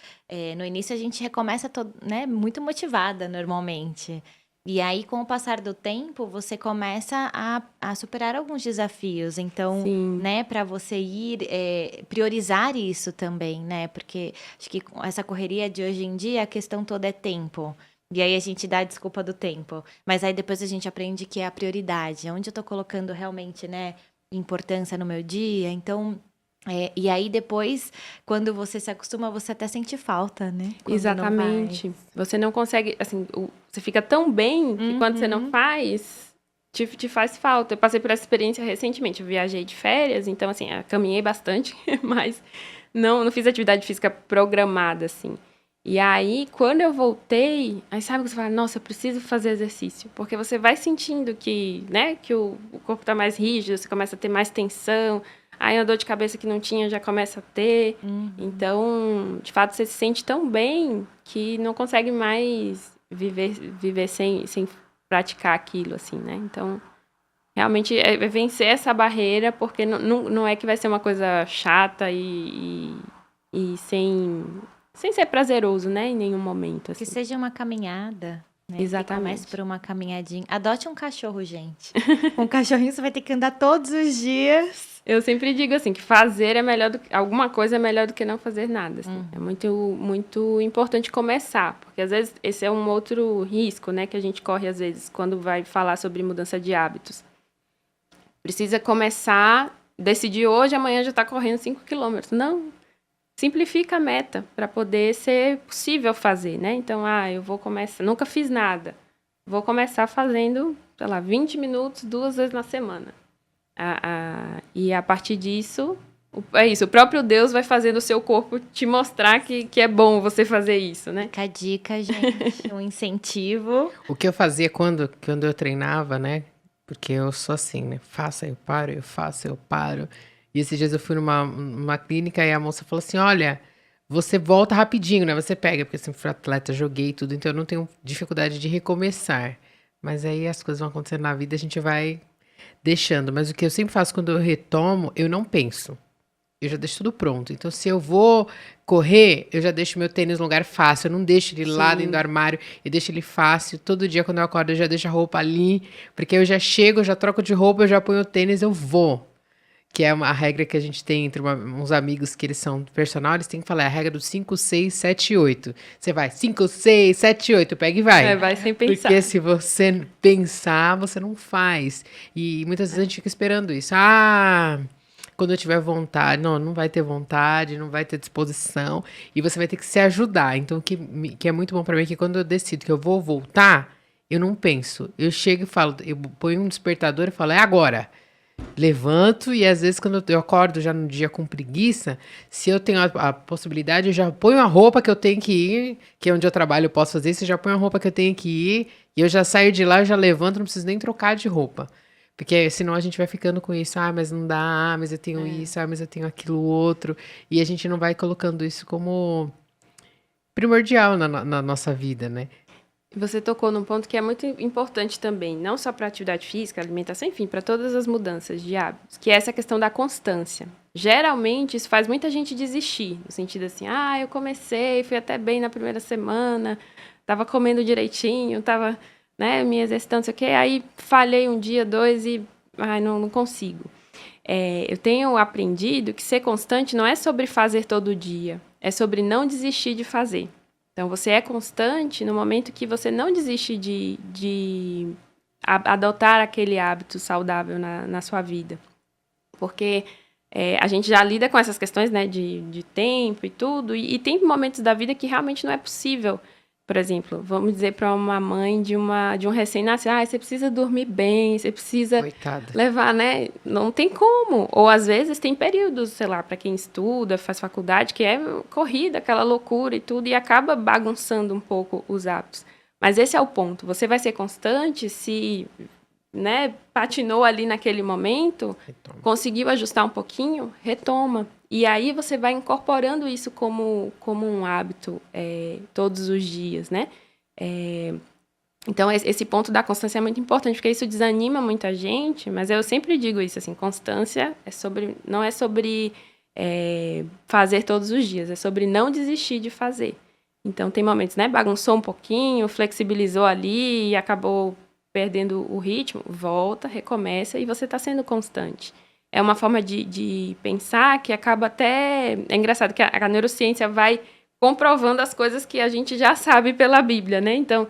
no início a gente recomeça né, muito motivada normalmente. E aí, com o passar do tempo, você começa a superar alguns desafios. Então, né, para você priorizar isso também, né? Porque acho que com essa correria de hoje em dia, a questão toda é tempo. E aí a gente dá a desculpa do tempo. Mas aí depois a gente aprende que é a prioridade. Onde eu tô colocando realmente, né, importância no meu dia. Então, e aí depois, quando você se acostuma, você até sente falta, né? Exatamente. Você não consegue, assim, você fica tão bem que quando você não faz, te faz falta. Eu passei por essa experiência recentemente. Eu viajei de férias, então, assim, caminhei bastante, mas não fiz atividade física programada, assim. E aí, quando eu voltei, aí sabe que você fala, nossa, eu preciso fazer exercício. Porque você vai sentindo que, né, que o corpo tá mais rígido, você começa a ter mais tensão. Aí a dor de cabeça que não tinha já começa a ter. Então, de fato, você se sente tão bem que não consegue mais viver sem praticar aquilo, assim, né? Então, realmente é vencer essa barreira, porque não é que vai ser uma coisa chata e sem ser prazeroso, né? Em nenhum momento. Assim. Que seja uma caminhada. Né? Exatamente. Comece por uma caminhadinha. Adote um cachorro, gente. Com um cachorrinho você vai ter que andar todos os dias. Eu sempre digo assim, que fazer é melhor alguma coisa é melhor do que não fazer nada. Assim. É muito, muito importante começar, porque às vezes esse é um outro risco, né, que a gente corre às vezes quando vai falar sobre mudança de hábitos. Precisa começar, decidir hoje, amanhã já está correndo 5 quilômetros. Não, simplifica a meta para poder ser possível fazer, né? Então, eu vou começar, nunca fiz nada, vou começar fazendo, 20 minutos 2 vezes na semana. E a partir disso, o próprio Deus vai fazer do seu corpo te mostrar que é bom você fazer isso, né? Fica a dica, gente, um incentivo. O que eu fazia quando eu treinava, né? Porque eu sou assim, né? Faço, eu paro, eu faço, eu paro. E esses dias eu fui numa clínica e a moça falou assim, olha, você volta rapidinho, né? Você pega, porque eu sempre fui atleta, joguei tudo, então eu não tenho dificuldade de recomeçar. Mas aí as coisas vão acontecendo na vida, a gente vai deixando. Mas o que eu sempre faço quando eu retomo, eu não penso. Eu já deixo tudo pronto. Então, se eu vou correr, eu já deixo meu tênis no lugar fácil. Eu não deixo ele lá dentro do Sim. armário. Eu deixo ele fácil. Todo dia, quando eu acordo, eu já deixo a roupa ali. Porque eu já chego, eu já troco de roupa, eu já ponho o tênis, eu vou. Que é a regra que a gente tem entre uns amigos que eles são personal, eles têm que falar, é a regra do 5, 6, 7, 8. Você vai 5, 6, 7, 8, pega e vai. Vai sem pensar. Porque se você pensar, você não faz. E muitas vezes a gente fica esperando isso. Ah, quando eu tiver vontade. Não, não vai ter vontade, não vai ter disposição. E você vai ter que se ajudar. Então, que é muito bom pra mim é que quando eu decido que eu vou voltar, eu não penso. Eu chego e falo, eu ponho um despertador e falo, é agora. Levanto e às vezes quando eu acordo já no dia com preguiça, se eu tenho a possibilidade, eu já ponho a roupa que eu tenho que ir, que é onde eu trabalho, eu posso fazer isso, eu já ponho a roupa que eu tenho que ir, e eu já saio de lá, eu já levanto, não preciso nem trocar de roupa. Porque senão a gente vai ficando com isso, ah, mas não dá, ah, mas eu tenho isso, ah, mas eu tenho aquilo outro, e a gente não vai colocando isso como primordial na nossa vida, né? Você tocou num ponto que é muito importante também, não só para atividade física, alimentação, enfim, para todas as mudanças de hábitos, que é essa questão da constância. Geralmente, isso faz muita gente desistir, no sentido assim, ah, eu comecei, fui até bem na primeira semana, tava comendo direitinho, tava, né, me exercitando, não sei o quê, aí falhei um dia, dois e, ai, não consigo. Eu tenho aprendido que ser constante não é sobre fazer todo dia, é sobre não desistir de fazer. Então, você é constante no momento que você não desiste de adotar aquele hábito saudável na sua vida. Porque a gente já lida com essas questões, né, de tempo e tudo, e tem momentos da vida que realmente não é possível. Por exemplo, vamos dizer para uma mãe de um recém-nascido, você precisa dormir bem, você precisa Coitada. levar, né? Não tem como. Ou às vezes tem períodos, sei lá, para quem estuda, faz faculdade, que é corrida, aquela loucura e tudo, e acaba bagunçando um pouco os hábitos. Mas esse é o ponto. Você vai ser constante se, né, patinou ali naquele momento, Retoma. conseguiu ajustar um pouquinho, retoma. E aí você vai incorporando isso como um hábito todos os dias, né? Então, esse ponto da constância é muito importante, porque isso desanima muita gente, mas eu sempre digo isso, assim, constância não é sobre fazer todos os dias, é sobre não desistir de fazer. Então, tem momentos, né, bagunçou um pouquinho, flexibilizou ali e acabou perdendo o ritmo, volta, recomeça e você está sendo constante. É uma forma de pensar que acaba até... É engraçado que a neurociência vai comprovando as coisas que a gente já sabe pela Bíblia, né? Então,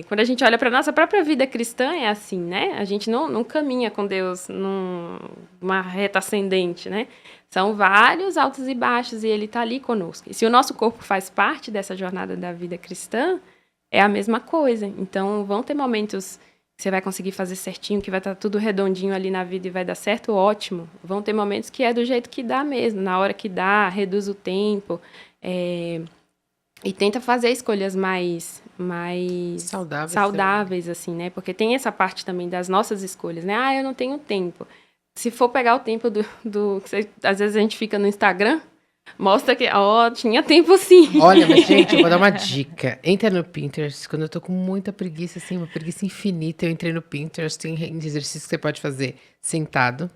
quando a gente olha para a nossa própria vida cristã, é assim, né? A gente não caminha com Deus numa reta ascendente, né? São vários altos e baixos e Ele está ali conosco. E se o nosso corpo faz parte dessa jornada da vida cristã, é a mesma coisa. Então, vão ter momentos que você vai conseguir fazer certinho, que vai estar tudo redondinho ali na vida e vai dar certo, ótimo. Vão ter momentos que é do jeito que dá mesmo, na hora que dá, reduz o tempo. E tenta fazer escolhas mais saudáveis, assim, né? Porque tem essa parte também das nossas escolhas, né? Eu não tenho tempo. Se for pegar o tempo às vezes a gente fica no Instagram, mostra que, tinha tempo sim. Olha, mas gente, eu vou dar uma dica. Entra no Pinterest, quando eu tô com muita preguiça, assim, uma preguiça infinita, eu entrei no Pinterest, tem exercícios que você pode fazer sentado,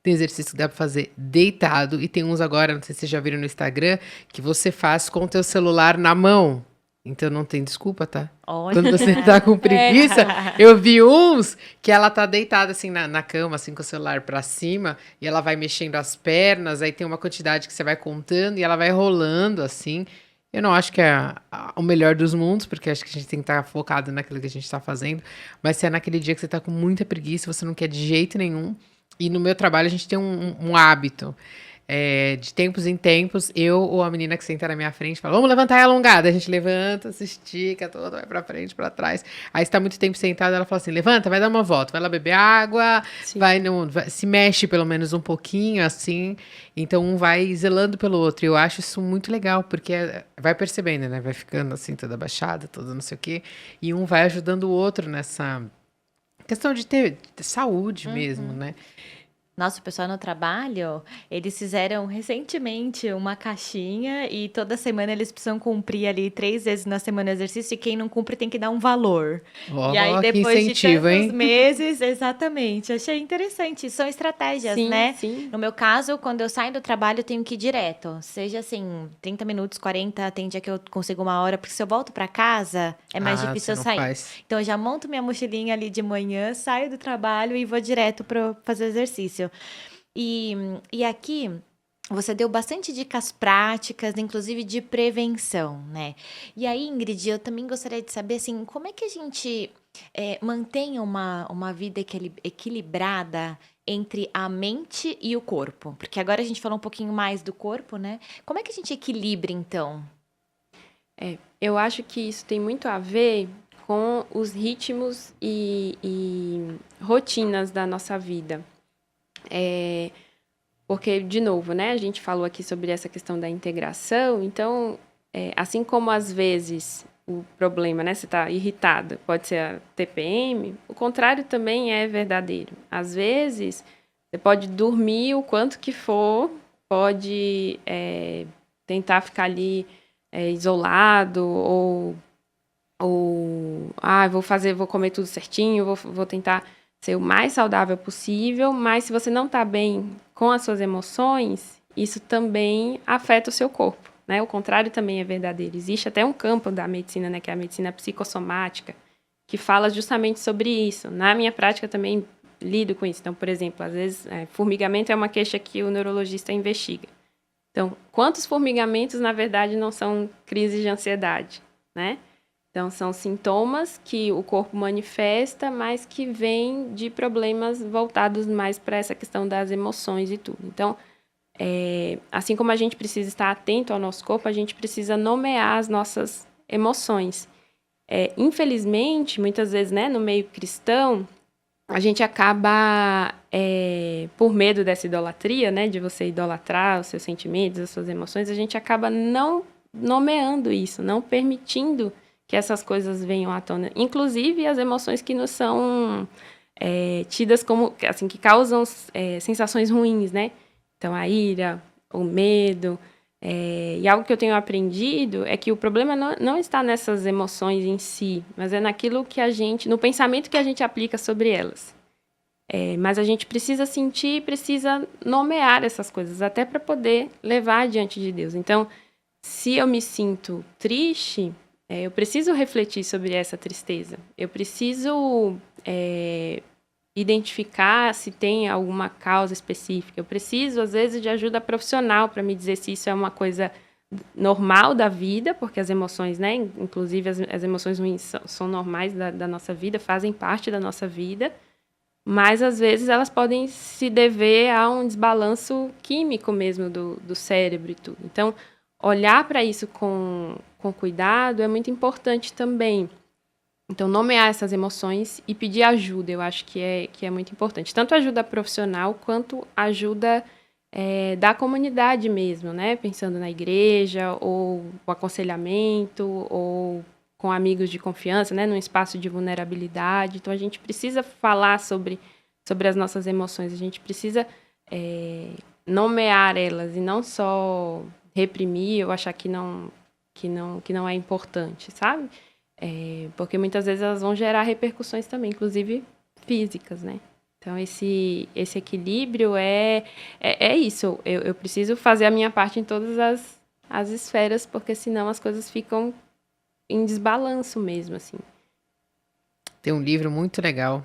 tem exercício que dá pra fazer deitado, e tem uns agora, não sei se vocês já viram no Instagram, que você faz com o teu celular na mão. Então não tem desculpa, tá? Olha. Quando você tá com preguiça, eu vi uns que ela tá deitada assim na cama, assim com o celular pra cima, e ela vai mexendo as pernas, aí tem uma quantidade que você vai contando e ela vai rolando assim. Eu não acho que é o melhor dos mundos, porque acho que a gente tem que estar focado naquilo que a gente tá fazendo, mas se é naquele dia que você tá com muita preguiça, você não quer de jeito nenhum, e no meu trabalho a gente tem um hábito. De tempos em tempos, eu ou a menina que senta na minha frente fala, vamos levantar e alongada. A gente levanta, se estica toda, vai pra frente, pra trás. Aí se tá muito tempo sentada, ela fala assim, levanta, vai dar uma volta, vai lá beber água, se mexe pelo menos um pouquinho, assim. Então um vai zelando pelo outro. E eu acho isso muito legal, porque vai percebendo, né? Vai ficando assim, toda abaixada, toda não sei o quê. E um vai ajudando o outro nessa questão de ter saúde mesmo, né? Nossa, o pessoal no trabalho, eles fizeram recentemente uma caixinha e toda semana eles precisam cumprir ali 3 vezes na semana o exercício e quem não cumpre tem que dar um valor. E aí, Ó, que depois de incentivo, tantos hein? meses, exatamente, achei interessante. São estratégias, Sim, né? sim. No meu caso, quando eu saio do trabalho, eu tenho que ir direto. Seja assim, 30 minutos, 40, tem dia que eu consigo 1 hora, porque se eu volto para casa, é mais Ah, difícil você eu não sair. faz. Então, eu já monto minha mochilinha ali de manhã, saio do trabalho e vou direto para fazer exercício. E, e aqui você deu bastante dicas práticas, inclusive de prevenção, né? E aí, Ingrid, eu também gostaria de saber assim, como é que a gente mantém uma vida equilibrada entre a mente e o corpo? Porque agora a gente falou um pouquinho mais do corpo, né? Como é que a gente equilibra, então? Eu acho que isso tem muito a ver com os ritmos e rotinas da nossa vida. Porque, de novo, né, a gente falou aqui sobre essa questão da integração, então, assim como às vezes o problema, né, você está irritada, pode ser a TPM, o contrário também é verdadeiro. Às vezes, você pode dormir o quanto que for, pode tentar ficar ali isolado, vou comer tudo certinho, vou tentar ser o mais saudável possível, mas se você não está bem com as suas emoções, isso também afeta o seu corpo, né? O contrário também é verdadeiro. Existe até um campo da medicina, né, que é a medicina psicossomática, que fala justamente sobre isso. Na minha prática também lido com isso. Então, por exemplo, às vezes, formigamento é uma queixa que o neurologista investiga. Então, quantos formigamentos, na verdade, não são crises de ansiedade, né? Então, são sintomas que o corpo manifesta, mas que vêm de problemas voltados mais para essa questão das emoções e tudo. Então, assim como a gente precisa estar atento ao nosso corpo, a gente precisa nomear as nossas emoções. Infelizmente, muitas vezes, né, no meio cristão, a gente acaba, por medo dessa idolatria, né, de você idolatrar os seus sentimentos, as suas emoções, a gente acaba não nomeando isso, não permitindo que essas coisas venham à tona. Inclusive as emoções que nos são tidas como, assim, que causam sensações ruins, né? Então, a ira, o medo. E algo que eu tenho aprendido é que o problema não está nessas emoções em si, mas é naquilo que no pensamento que a gente aplica sobre elas. Mas a gente precisa sentir, precisa nomear essas coisas, até para poder levar diante de Deus. Então, se eu me sinto triste, eu preciso refletir sobre essa tristeza. Eu preciso identificar se tem alguma causa específica. Eu preciso, às vezes, de ajuda profissional para me dizer se isso é uma coisa normal da vida, porque as emoções, né, inclusive as emoções ruins são normais da nossa vida, fazem parte da nossa vida, mas, às vezes, elas podem se dever a um desbalanço químico mesmo do cérebro e tudo. Então, olhar para isso com cuidado é muito importante também. Então, nomear essas emoções e pedir ajuda, eu acho que é muito importante. Tanto ajuda profissional, quanto ajuda da comunidade mesmo, né? Pensando na igreja, ou o aconselhamento, ou com amigos de confiança, né? Num espaço de vulnerabilidade. Então, a gente precisa falar sobre as nossas emoções. A gente precisa nomear elas e não só reprimir ou achar que não é importante, sabe? Porque muitas vezes elas vão gerar repercussões também, inclusive físicas, né? Então, esse equilíbrio é isso. Eu preciso fazer a minha parte em todas as esferas, porque senão as coisas ficam em desbalanço mesmo, assim. Tem um livro muito legal.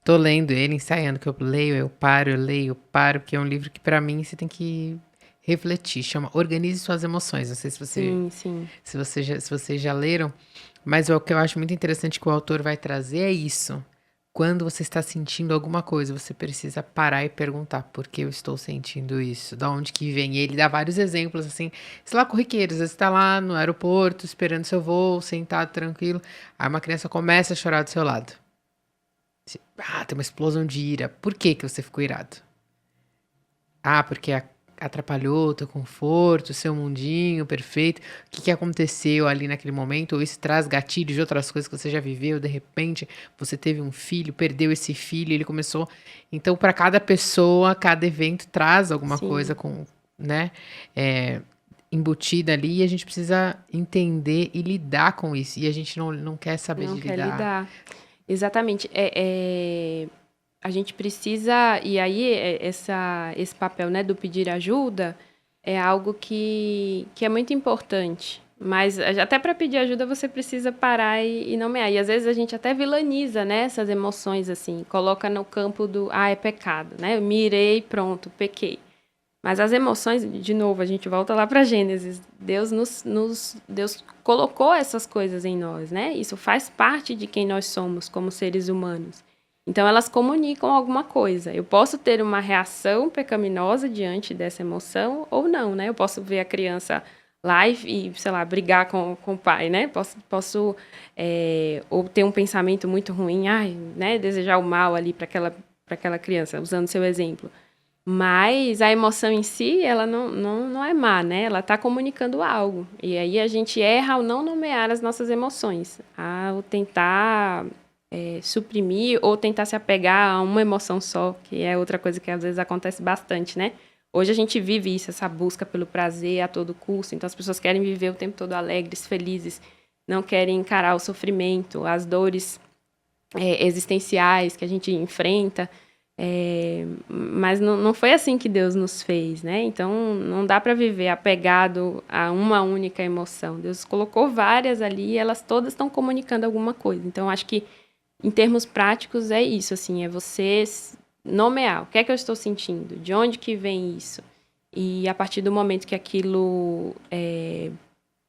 Tô lendo ele, ensaiando, que eu leio, eu leio, eu paro, porque é um livro que, pra mim, você tem que refletir. Chama Organize Suas Emoções. Não sei Sim, sim. se vocês já leram, mas o que eu acho muito interessante que o autor vai trazer é isso. Quando você está sentindo alguma coisa, você precisa parar e perguntar por que eu estou sentindo isso, da onde que vem. E ele dá vários exemplos, assim, sei lá, corriqueiros. Às vezes você está lá no aeroporto, esperando seu voo, sentado, tranquilo. Aí uma criança começa a chorar do seu lado. Tem uma explosão de ira. Por que que você ficou irado? Porque atrapalhou o teu conforto, o seu mundinho perfeito, o que aconteceu ali naquele momento, ou isso traz gatilhos de outras coisas que você já viveu, de repente você teve um filho, perdeu esse filho, ele começou. Então, para cada pessoa, cada evento traz alguma coisa Sim. com, né, é, embutida ali, e a gente precisa entender e lidar com isso. E a gente não quer saber Não de quer lidar. lidar. Exatamente. A gente precisa, e aí esse papel, né, do pedir ajuda é algo que é muito importante. Mas até para pedir ajuda você precisa parar e nomear. E às vezes a gente até vilaniza, né, essas emoções assim, coloca no campo do, é pecado, né? Eu me irei, pronto, pequei. Mas as emoções, de novo, a gente volta lá para Gênesis. Deus colocou essas coisas em nós, né? Isso faz parte de quem nós somos como seres humanos. Então, elas comunicam alguma coisa. Eu posso ter uma reação pecaminosa diante dessa emoção ou não, né? Eu posso ver a criança lá e sei lá, brigar com o pai, né? Posso ou ter um pensamento muito ruim, né? Desejar o mal ali para aquela criança, usando seu exemplo. Mas a emoção em si, ela não é má, né? Ela está comunicando algo. E aí a gente erra ao não nomear as nossas emoções, ao tentar suprimir ou tentar se apegar a uma emoção só, que é outra coisa que às vezes acontece bastante, né? Hoje a gente vive isso, essa busca pelo prazer a todo custo. Então as pessoas querem viver o tempo todo alegres, felizes, não querem encarar o sofrimento, as dores existenciais que a gente enfrenta. Mas não foi assim que Deus nos fez, né? Então, não dá para viver apegado a uma única emoção. Deus colocou várias ali e elas todas estão comunicando alguma coisa. Então, acho que, em termos práticos, é isso, assim, é você nomear o que é que eu estou sentindo, de onde que vem isso. E, a partir do momento que aquilo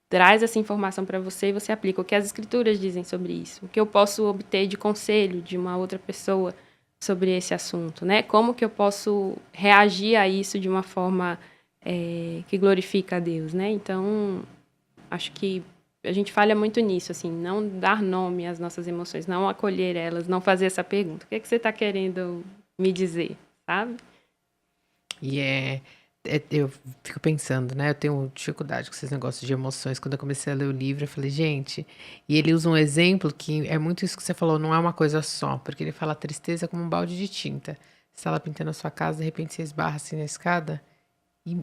traz essa informação para você e você aplica o que as escrituras dizem sobre isso, o que eu posso obter de conselho de uma outra pessoa sobre esse assunto, né? Como que eu posso reagir a isso de uma forma que glorifica a Deus, né? Então, acho que a gente falha muito nisso, assim, não dar nome às nossas emoções, não acolher elas, não fazer essa pergunta. O que é que você está querendo me dizer, sabe? E eu fico pensando, né? Eu tenho dificuldade com esses negócios de emoções. Quando eu comecei a ler o livro, eu falei, gente. E ele usa um exemplo que é muito isso que você falou, não é uma coisa só. Porque ele fala a tristeza como um balde de tinta. Você está lá pintando a sua casa, de repente você esbarra assim na escada e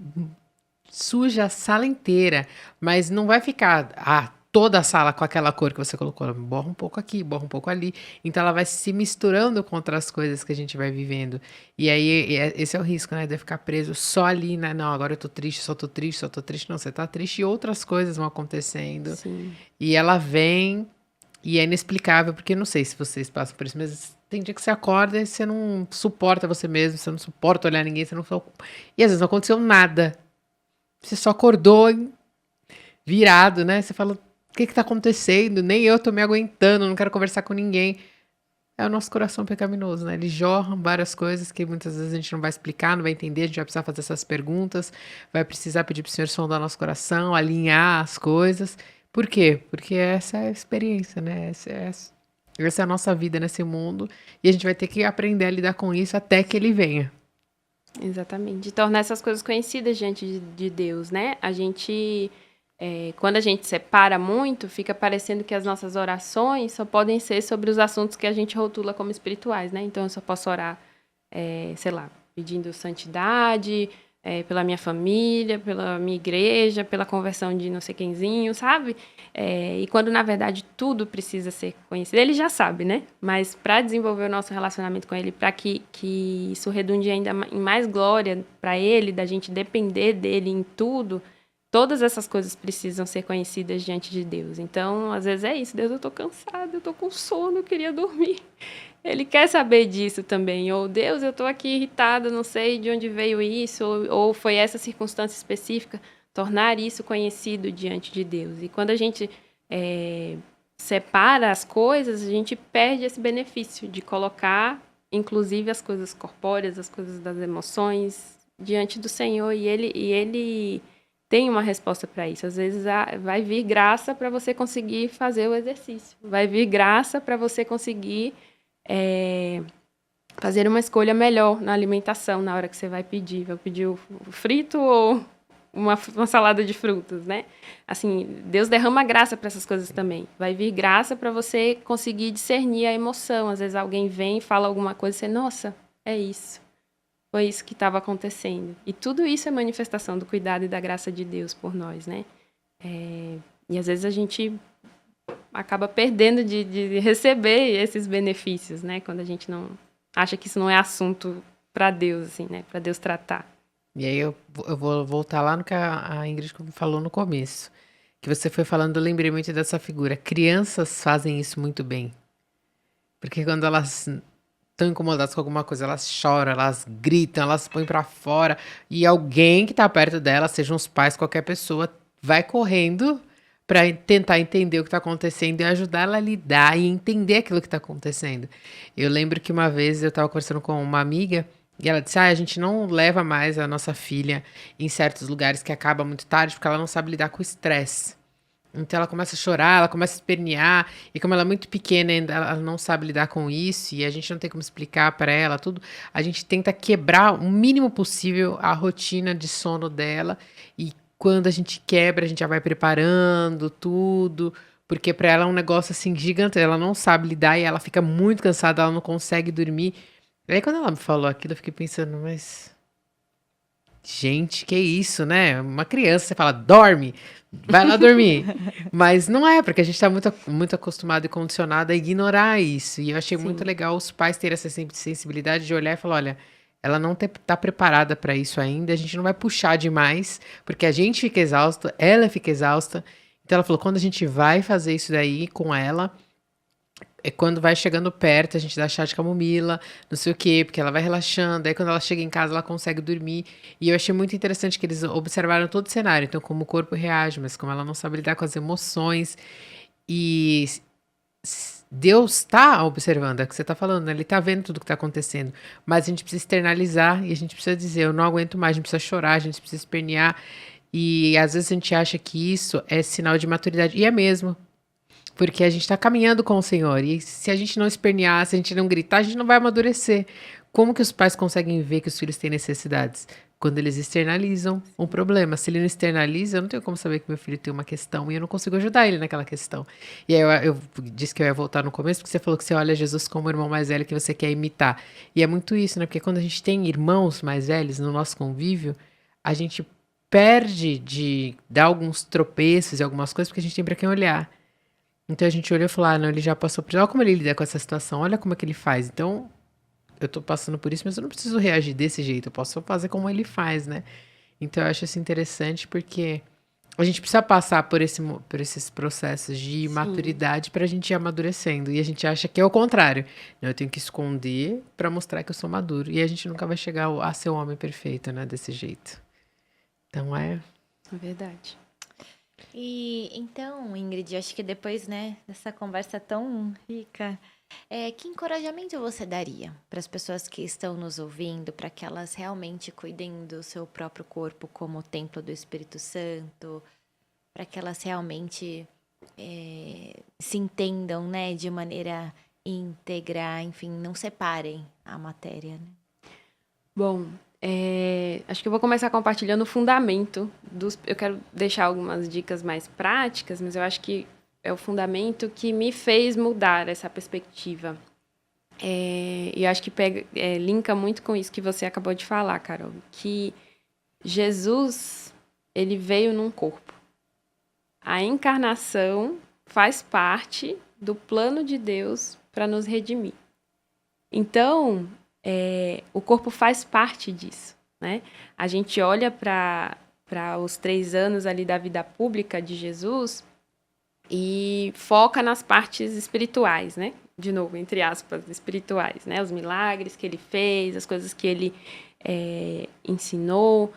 suja a sala inteira. Mas não vai ficar, toda a sala com aquela cor que você colocou. Ela borra um pouco aqui, borra um pouco ali. Então ela vai se misturando com outras coisas que a gente vai vivendo. E aí, esse é o risco, né? De ficar preso só ali, né? Não, agora eu tô triste, só tô triste, só tô triste. Não, você tá triste e outras coisas vão acontecendo. Sim. E ela vem e é inexplicável, porque não sei se vocês passam por isso, mas tem dia que você acorda e você não suporta você mesmo, você não suporta olhar ninguém, você não. E às vezes não aconteceu nada. Você só acordou virado, né? Você fala, o que tá acontecendo? Nem eu tô me aguentando, não quero conversar com ninguém. É o nosso coração pecaminoso, né? Ele jorra várias coisas que muitas vezes a gente não vai explicar, não vai entender, a gente vai precisar fazer essas perguntas, vai precisar pedir pro Senhor sondar nosso coração, alinhar as coisas. Por quê? Porque essa é a experiência, né? Essa é a nossa vida nesse mundo e a gente vai ter que aprender a lidar com isso até que ele venha. Exatamente. De tornar essas coisas conhecidas diante de Deus, né? A gente, quando a gente separa muito, fica parecendo que as nossas orações só podem ser sobre os assuntos que a gente rotula como espirituais, né? Então, eu só posso orar, sei lá, pedindo santidade, pela minha família, pela minha igreja, pela conversão de não sei quemzinho, sabe? E quando, na verdade, tudo precisa ser conhecido. Ele já sabe, né? Mas para desenvolver o nosso relacionamento com ele, para que isso redunde ainda em mais glória para ele, da gente depender dele em tudo, todas essas coisas precisam ser conhecidas diante de Deus. Então, às vezes é isso. Deus, eu tô cansada, eu tô com sono, eu queria dormir. Ele quer saber disso também. Ou, Deus, eu tô aqui irritada, não sei de onde veio isso, ou foi essa circunstância específica. Tornar isso conhecido diante de Deus. E quando a gente separa as coisas, a gente perde esse benefício de colocar, inclusive, as coisas corpóreas, as coisas das emoções, diante do Senhor. E ele tem uma resposta para isso. Às vezes vai vir graça para você conseguir fazer o exercício. Vai vir graça para você conseguir fazer uma escolha melhor na alimentação na hora que você vai pedir. Vai pedir o frito ou uma salada de frutas, né? Assim, Deus derrama graça para essas coisas também. Vai vir graça para você conseguir discernir a emoção. Às vezes alguém vem e fala alguma coisa e você, nossa, é isso. Foi isso que estava acontecendo. E tudo isso é manifestação do cuidado e da graça de Deus por nós, né? E às vezes a gente acaba perdendo de receber esses benefícios, né? Quando a gente não acha que isso não é assunto para Deus, assim, né? Para Deus tratar. E aí eu vou voltar lá no que a Ingrid falou no começo. Que você foi falando, eu lembrei muito dessa figura. Crianças fazem isso muito bem. Porque quando elas estão incomodadas com alguma coisa, elas choram, elas gritam, elas põem pra fora. E alguém que tá perto delas, sejam os pais, qualquer pessoa, vai correndo pra tentar entender o que tá acontecendo e ajudar ela a lidar e entender aquilo que tá acontecendo. Eu lembro que uma vez eu tava conversando com uma amiga e ela disse: a gente não leva mais a nossa filha em certos lugares que acaba muito tarde porque ela não sabe lidar com o estresse. Então ela começa a chorar, ela começa a espernear, e como ela é muito pequena ainda, ela não sabe lidar com isso, e a gente não tem como explicar para ela tudo, a gente tenta quebrar o mínimo possível a rotina de sono dela, e quando a gente quebra, a gente já vai preparando tudo, porque para ela é um negócio assim gigante, ela não sabe lidar e ela fica muito cansada, ela não consegue dormir. E aí quando ela me falou aquilo, eu fiquei pensando, mas gente, que isso, né? Uma criança, você fala, dorme, vai lá dormir. Mas não é, porque a gente está muito acostumado e condicionado a ignorar isso. E eu achei muito Sim. legal os pais terem essa sensibilidade de olhar e falar, olha, ela não está preparada para isso ainda, a gente não vai puxar demais, porque a gente fica exausto, ela fica exausta. Então ela falou, quando a gente vai fazer isso daí com ela, é quando vai chegando perto, a gente dá chá de camomila, não sei o quê, porque ela vai relaxando. Aí quando ela chega em casa, ela consegue dormir. E eu achei muito interessante que eles observaram todo o cenário. Então, como o corpo reage, mas como ela não sabe lidar com as emoções. E Deus está observando, é o que você está falando, né? Ele está vendo tudo que está acontecendo. Mas a gente precisa externalizar e a gente precisa dizer, eu não aguento mais, a gente precisa chorar, a gente precisa espernear. E às vezes a gente acha que isso é sinal de maturidade. E é mesmo. Porque a gente está caminhando com o Senhor. E se a gente não espernear, se a gente não gritar, a gente não vai amadurecer. Como que os pais conseguem ver que os filhos têm necessidades? Quando eles externalizam um problema. Se ele não externaliza, eu não tenho como saber que meu filho tem uma questão e eu não consigo ajudar ele naquela questão. E aí eu disse que eu ia voltar no começo, porque você falou que você olha Jesus como o irmão mais velho que você quer imitar. E é muito isso, né? Porque quando a gente tem irmãos mais velhos no nosso convívio, a gente perde de dar alguns tropeços e algumas coisas porque a gente tem para quem olhar. Então a gente olhou e falou, não, ele já passou por isso. Olha como ele lida com essa situação, olha como é que ele faz. Então, eu tô passando por isso, mas eu não preciso reagir desse jeito, eu posso fazer como ele faz, né? Então eu acho isso interessante porque a gente precisa passar por esses processos de maturidade pra gente ir amadurecendo. E a gente acha que é o contrário. Não, eu tenho que esconder pra mostrar que eu sou maduro. E a gente nunca vai chegar a ser um homem perfeito, né? Desse jeito. Então É verdade. E então, Ingrid, acho que depois, né, dessa conversa tão rica, que encorajamento você daria para as pessoas que estão nos ouvindo, para que elas realmente cuidem do seu próprio corpo como templo do Espírito Santo, para que elas realmente se entendam, né, de maneira íntegra, enfim, não separem a matéria, né? Bom, acho que eu vou começar compartilhando o fundamento eu quero deixar algumas dicas mais práticas, mas eu acho que é o fundamento que me fez mudar essa perspectiva. E eu acho que linka muito com isso que você acabou de falar, Carol, que Jesus, ele veio num corpo. A encarnação faz parte do plano de Deus para nos redimir. Então, o corpo faz parte disso, né? A gente olha para os 3 anos ali da vida pública de Jesus e foca nas partes espirituais, né? De novo, entre aspas, espirituais, né? Os milagres que ele fez, as coisas que ele ensinou,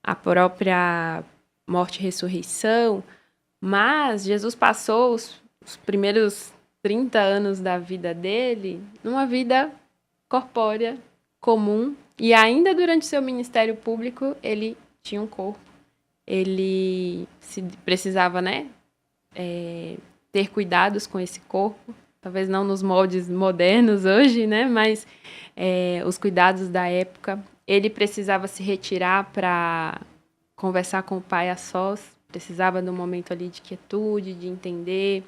a própria morte e ressurreição. Mas Jesus passou os primeiros 30 anos da vida dele numa vida corpórea, comum, e ainda durante seu ministério público ele tinha um corpo, ele precisava, né, ter cuidados com esse corpo, talvez não nos moldes modernos hoje, né? Mas os cuidados da época. Ele precisava se retirar para conversar com o pai a sós, precisava de um momento ali de quietude, de entender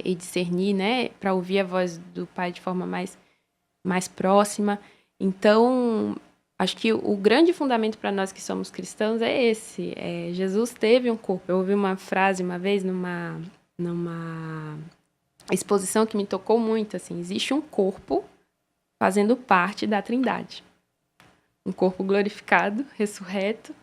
e discernir, né? Para ouvir a voz do pai de forma mais próxima. Então, acho que o grande fundamento para nós que somos cristãos é esse. Jesus teve um corpo. Eu ouvi uma frase uma vez numa exposição que me tocou muito, assim, existe um corpo fazendo parte da Trindade. Um corpo glorificado, ressurreto,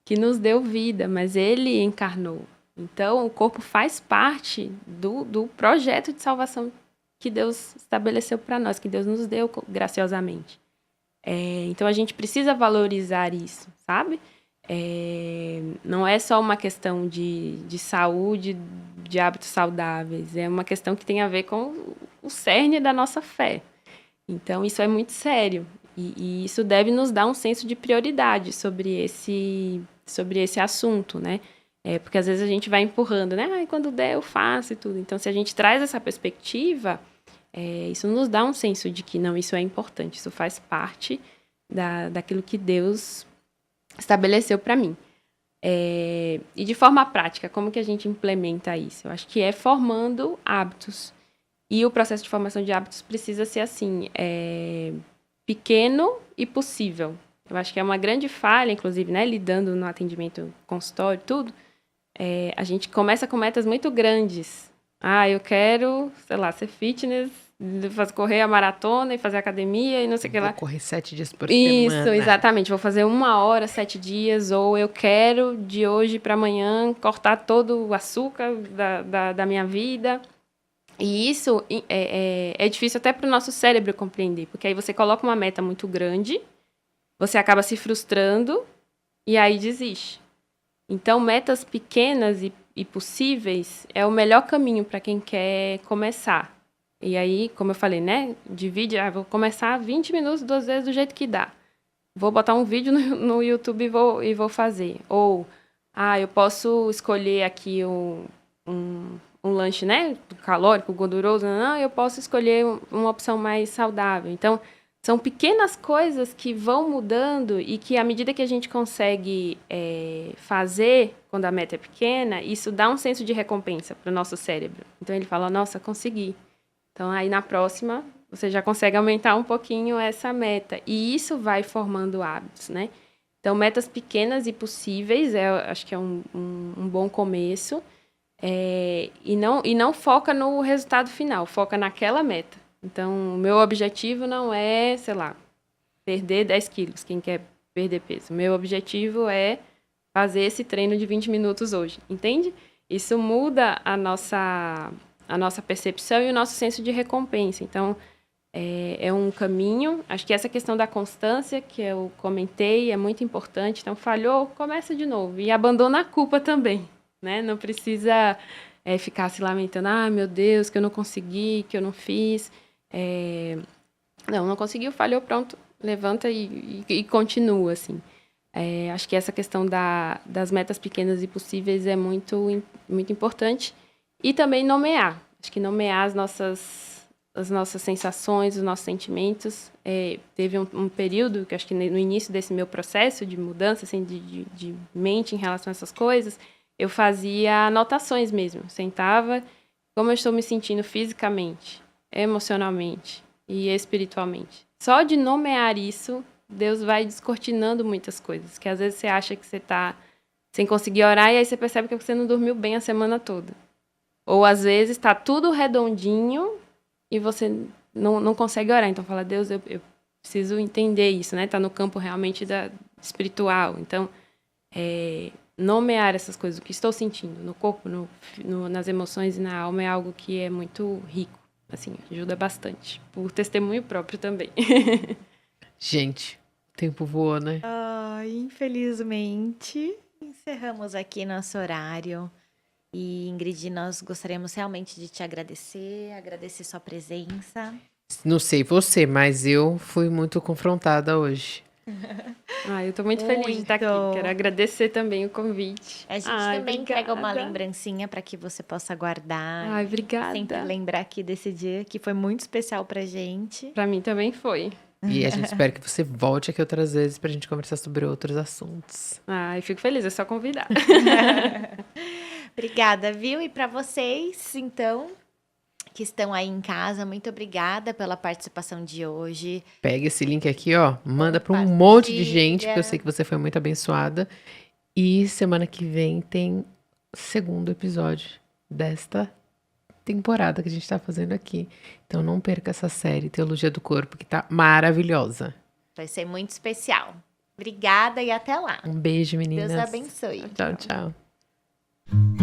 que nos deu vida, mas ele encarnou. Então, o corpo faz parte do projeto de salvação que Deus estabeleceu para nós, que Deus nos deu graciosamente. Então, a gente precisa valorizar isso, sabe? Não é só uma questão de saúde, de hábitos saudáveis, é uma questão que tem a ver com o cerne da nossa fé. Então, isso é muito sério. E isso deve nos dar um senso de prioridade sobre esse assunto, né? Porque às vezes a gente vai empurrando, né? Quando der eu faço e tudo. Então, se a gente traz essa perspectiva, isso nos dá um senso de que não, isso é importante, isso faz parte daquilo que Deus estabeleceu para mim. E de forma prática, como que a gente implementa isso? Eu acho que é formando hábitos. E o processo de formação de hábitos precisa ser assim, pequeno e possível. Eu acho que é uma grande falha, inclusive, né, lidando no atendimento consultório e tudo, a gente começa com metas muito grandes. Eu quero, sei lá, ser fitness, correr a maratona e fazer academia e não sei o que lá. Vou correr 7 dias por Isso, semana. exatamente. Vou fazer 1 hora, 7 dias, ou eu quero, de hoje para amanhã, cortar todo o açúcar da minha vida. E isso é difícil até para o nosso cérebro compreender, porque aí você coloca uma meta muito grande, você acaba se frustrando e aí desiste. Então, metas pequenas e possíveis é o melhor caminho para quem quer começar. E aí, como eu falei, né? Divide, vou começar 20 minutos 2 vezes do jeito que dá. Vou botar um vídeo no YouTube e vou fazer. Ou, eu posso escolher aqui um lanche, né, calórico, gorduroso, eu posso escolher uma opção mais saudável. Então, são pequenas coisas que vão mudando e que, à medida que a gente consegue fazer, quando a meta é pequena, isso dá um senso de recompensa para o nosso cérebro. Então, ele fala, nossa, consegui. Então, aí na próxima, você já consegue aumentar um pouquinho essa meta. E isso vai formando hábitos, né? Então, metas pequenas e possíveis, acho que é um bom começo. E não foca no resultado final, foca naquela meta. Então, o meu objetivo não é, sei lá, perder 10 quilos, quem quer perder peso. O meu objetivo é fazer esse treino de 20 minutos hoje, entende? Isso muda a nossa percepção e o nosso senso de recompensa. Então, é um caminho. Acho que essa questão da constância que eu comentei é muito importante. Então, falhou, começa de novo. E abandona a culpa também. Né? Não precisa ficar se lamentando, meu Deus, que eu não consegui, que eu não fiz. Não conseguiu, falhou, pronto, levanta e continua, assim. Acho que essa questão das metas pequenas e possíveis é muito, muito importante. E também nomear. Acho que nomear as nossas sensações, os nossos sentimentos. Teve um período, que acho que no início desse meu processo de mudança, assim, de mente em relação a essas coisas, eu fazia anotações mesmo. Sentava, como eu estou me sentindo fisicamente, emocionalmente e espiritualmente. Só de nomear isso, Deus vai descortinando muitas coisas. Que às vezes você acha que você está sem conseguir orar e aí você percebe que você não dormiu bem a semana toda. Ou às vezes está tudo redondinho e você não consegue orar. Então fala, Deus, eu preciso entender isso, né? Está no campo realmente espiritual. Então, nomear essas coisas, o que estou sentindo no corpo, nas emoções e na alma é algo que é muito rico, assim, ajuda bastante, por testemunho próprio também. Gente, o tempo voa, né? Infelizmente, encerramos aqui nosso horário. E, Ingrid, nós gostaríamos realmente de te agradecer sua presença. Não sei você, mas eu fui muito confrontada hoje. Eu tô muito feliz de estar aqui. Muito. Quero agradecer também o convite. A gente também obrigada. entrega uma lembrancinha para que você possa guardar. Ai, obrigada. Sempre lembrar aqui desse dia que foi muito especial pra gente. Pra mim também foi. E a gente espera que você volte aqui outras vezes pra gente conversar sobre outros assuntos. Ai, fico feliz, é só convidar. Obrigada, viu? E para vocês, então, que estão aí em casa, muito obrigada pela participação de hoje. Pega esse link aqui, ó, manda pra um monte de gente, porque eu Compartilha. sei que você foi muito abençoada. E semana que vem tem o segundo episódio desta temporada que a gente tá fazendo aqui. Então não perca essa série Teologia do Corpo, que tá maravilhosa. Vai ser muito especial. Obrigada e até lá. Um beijo, meninas. Deus abençoe. Tchau, tchau.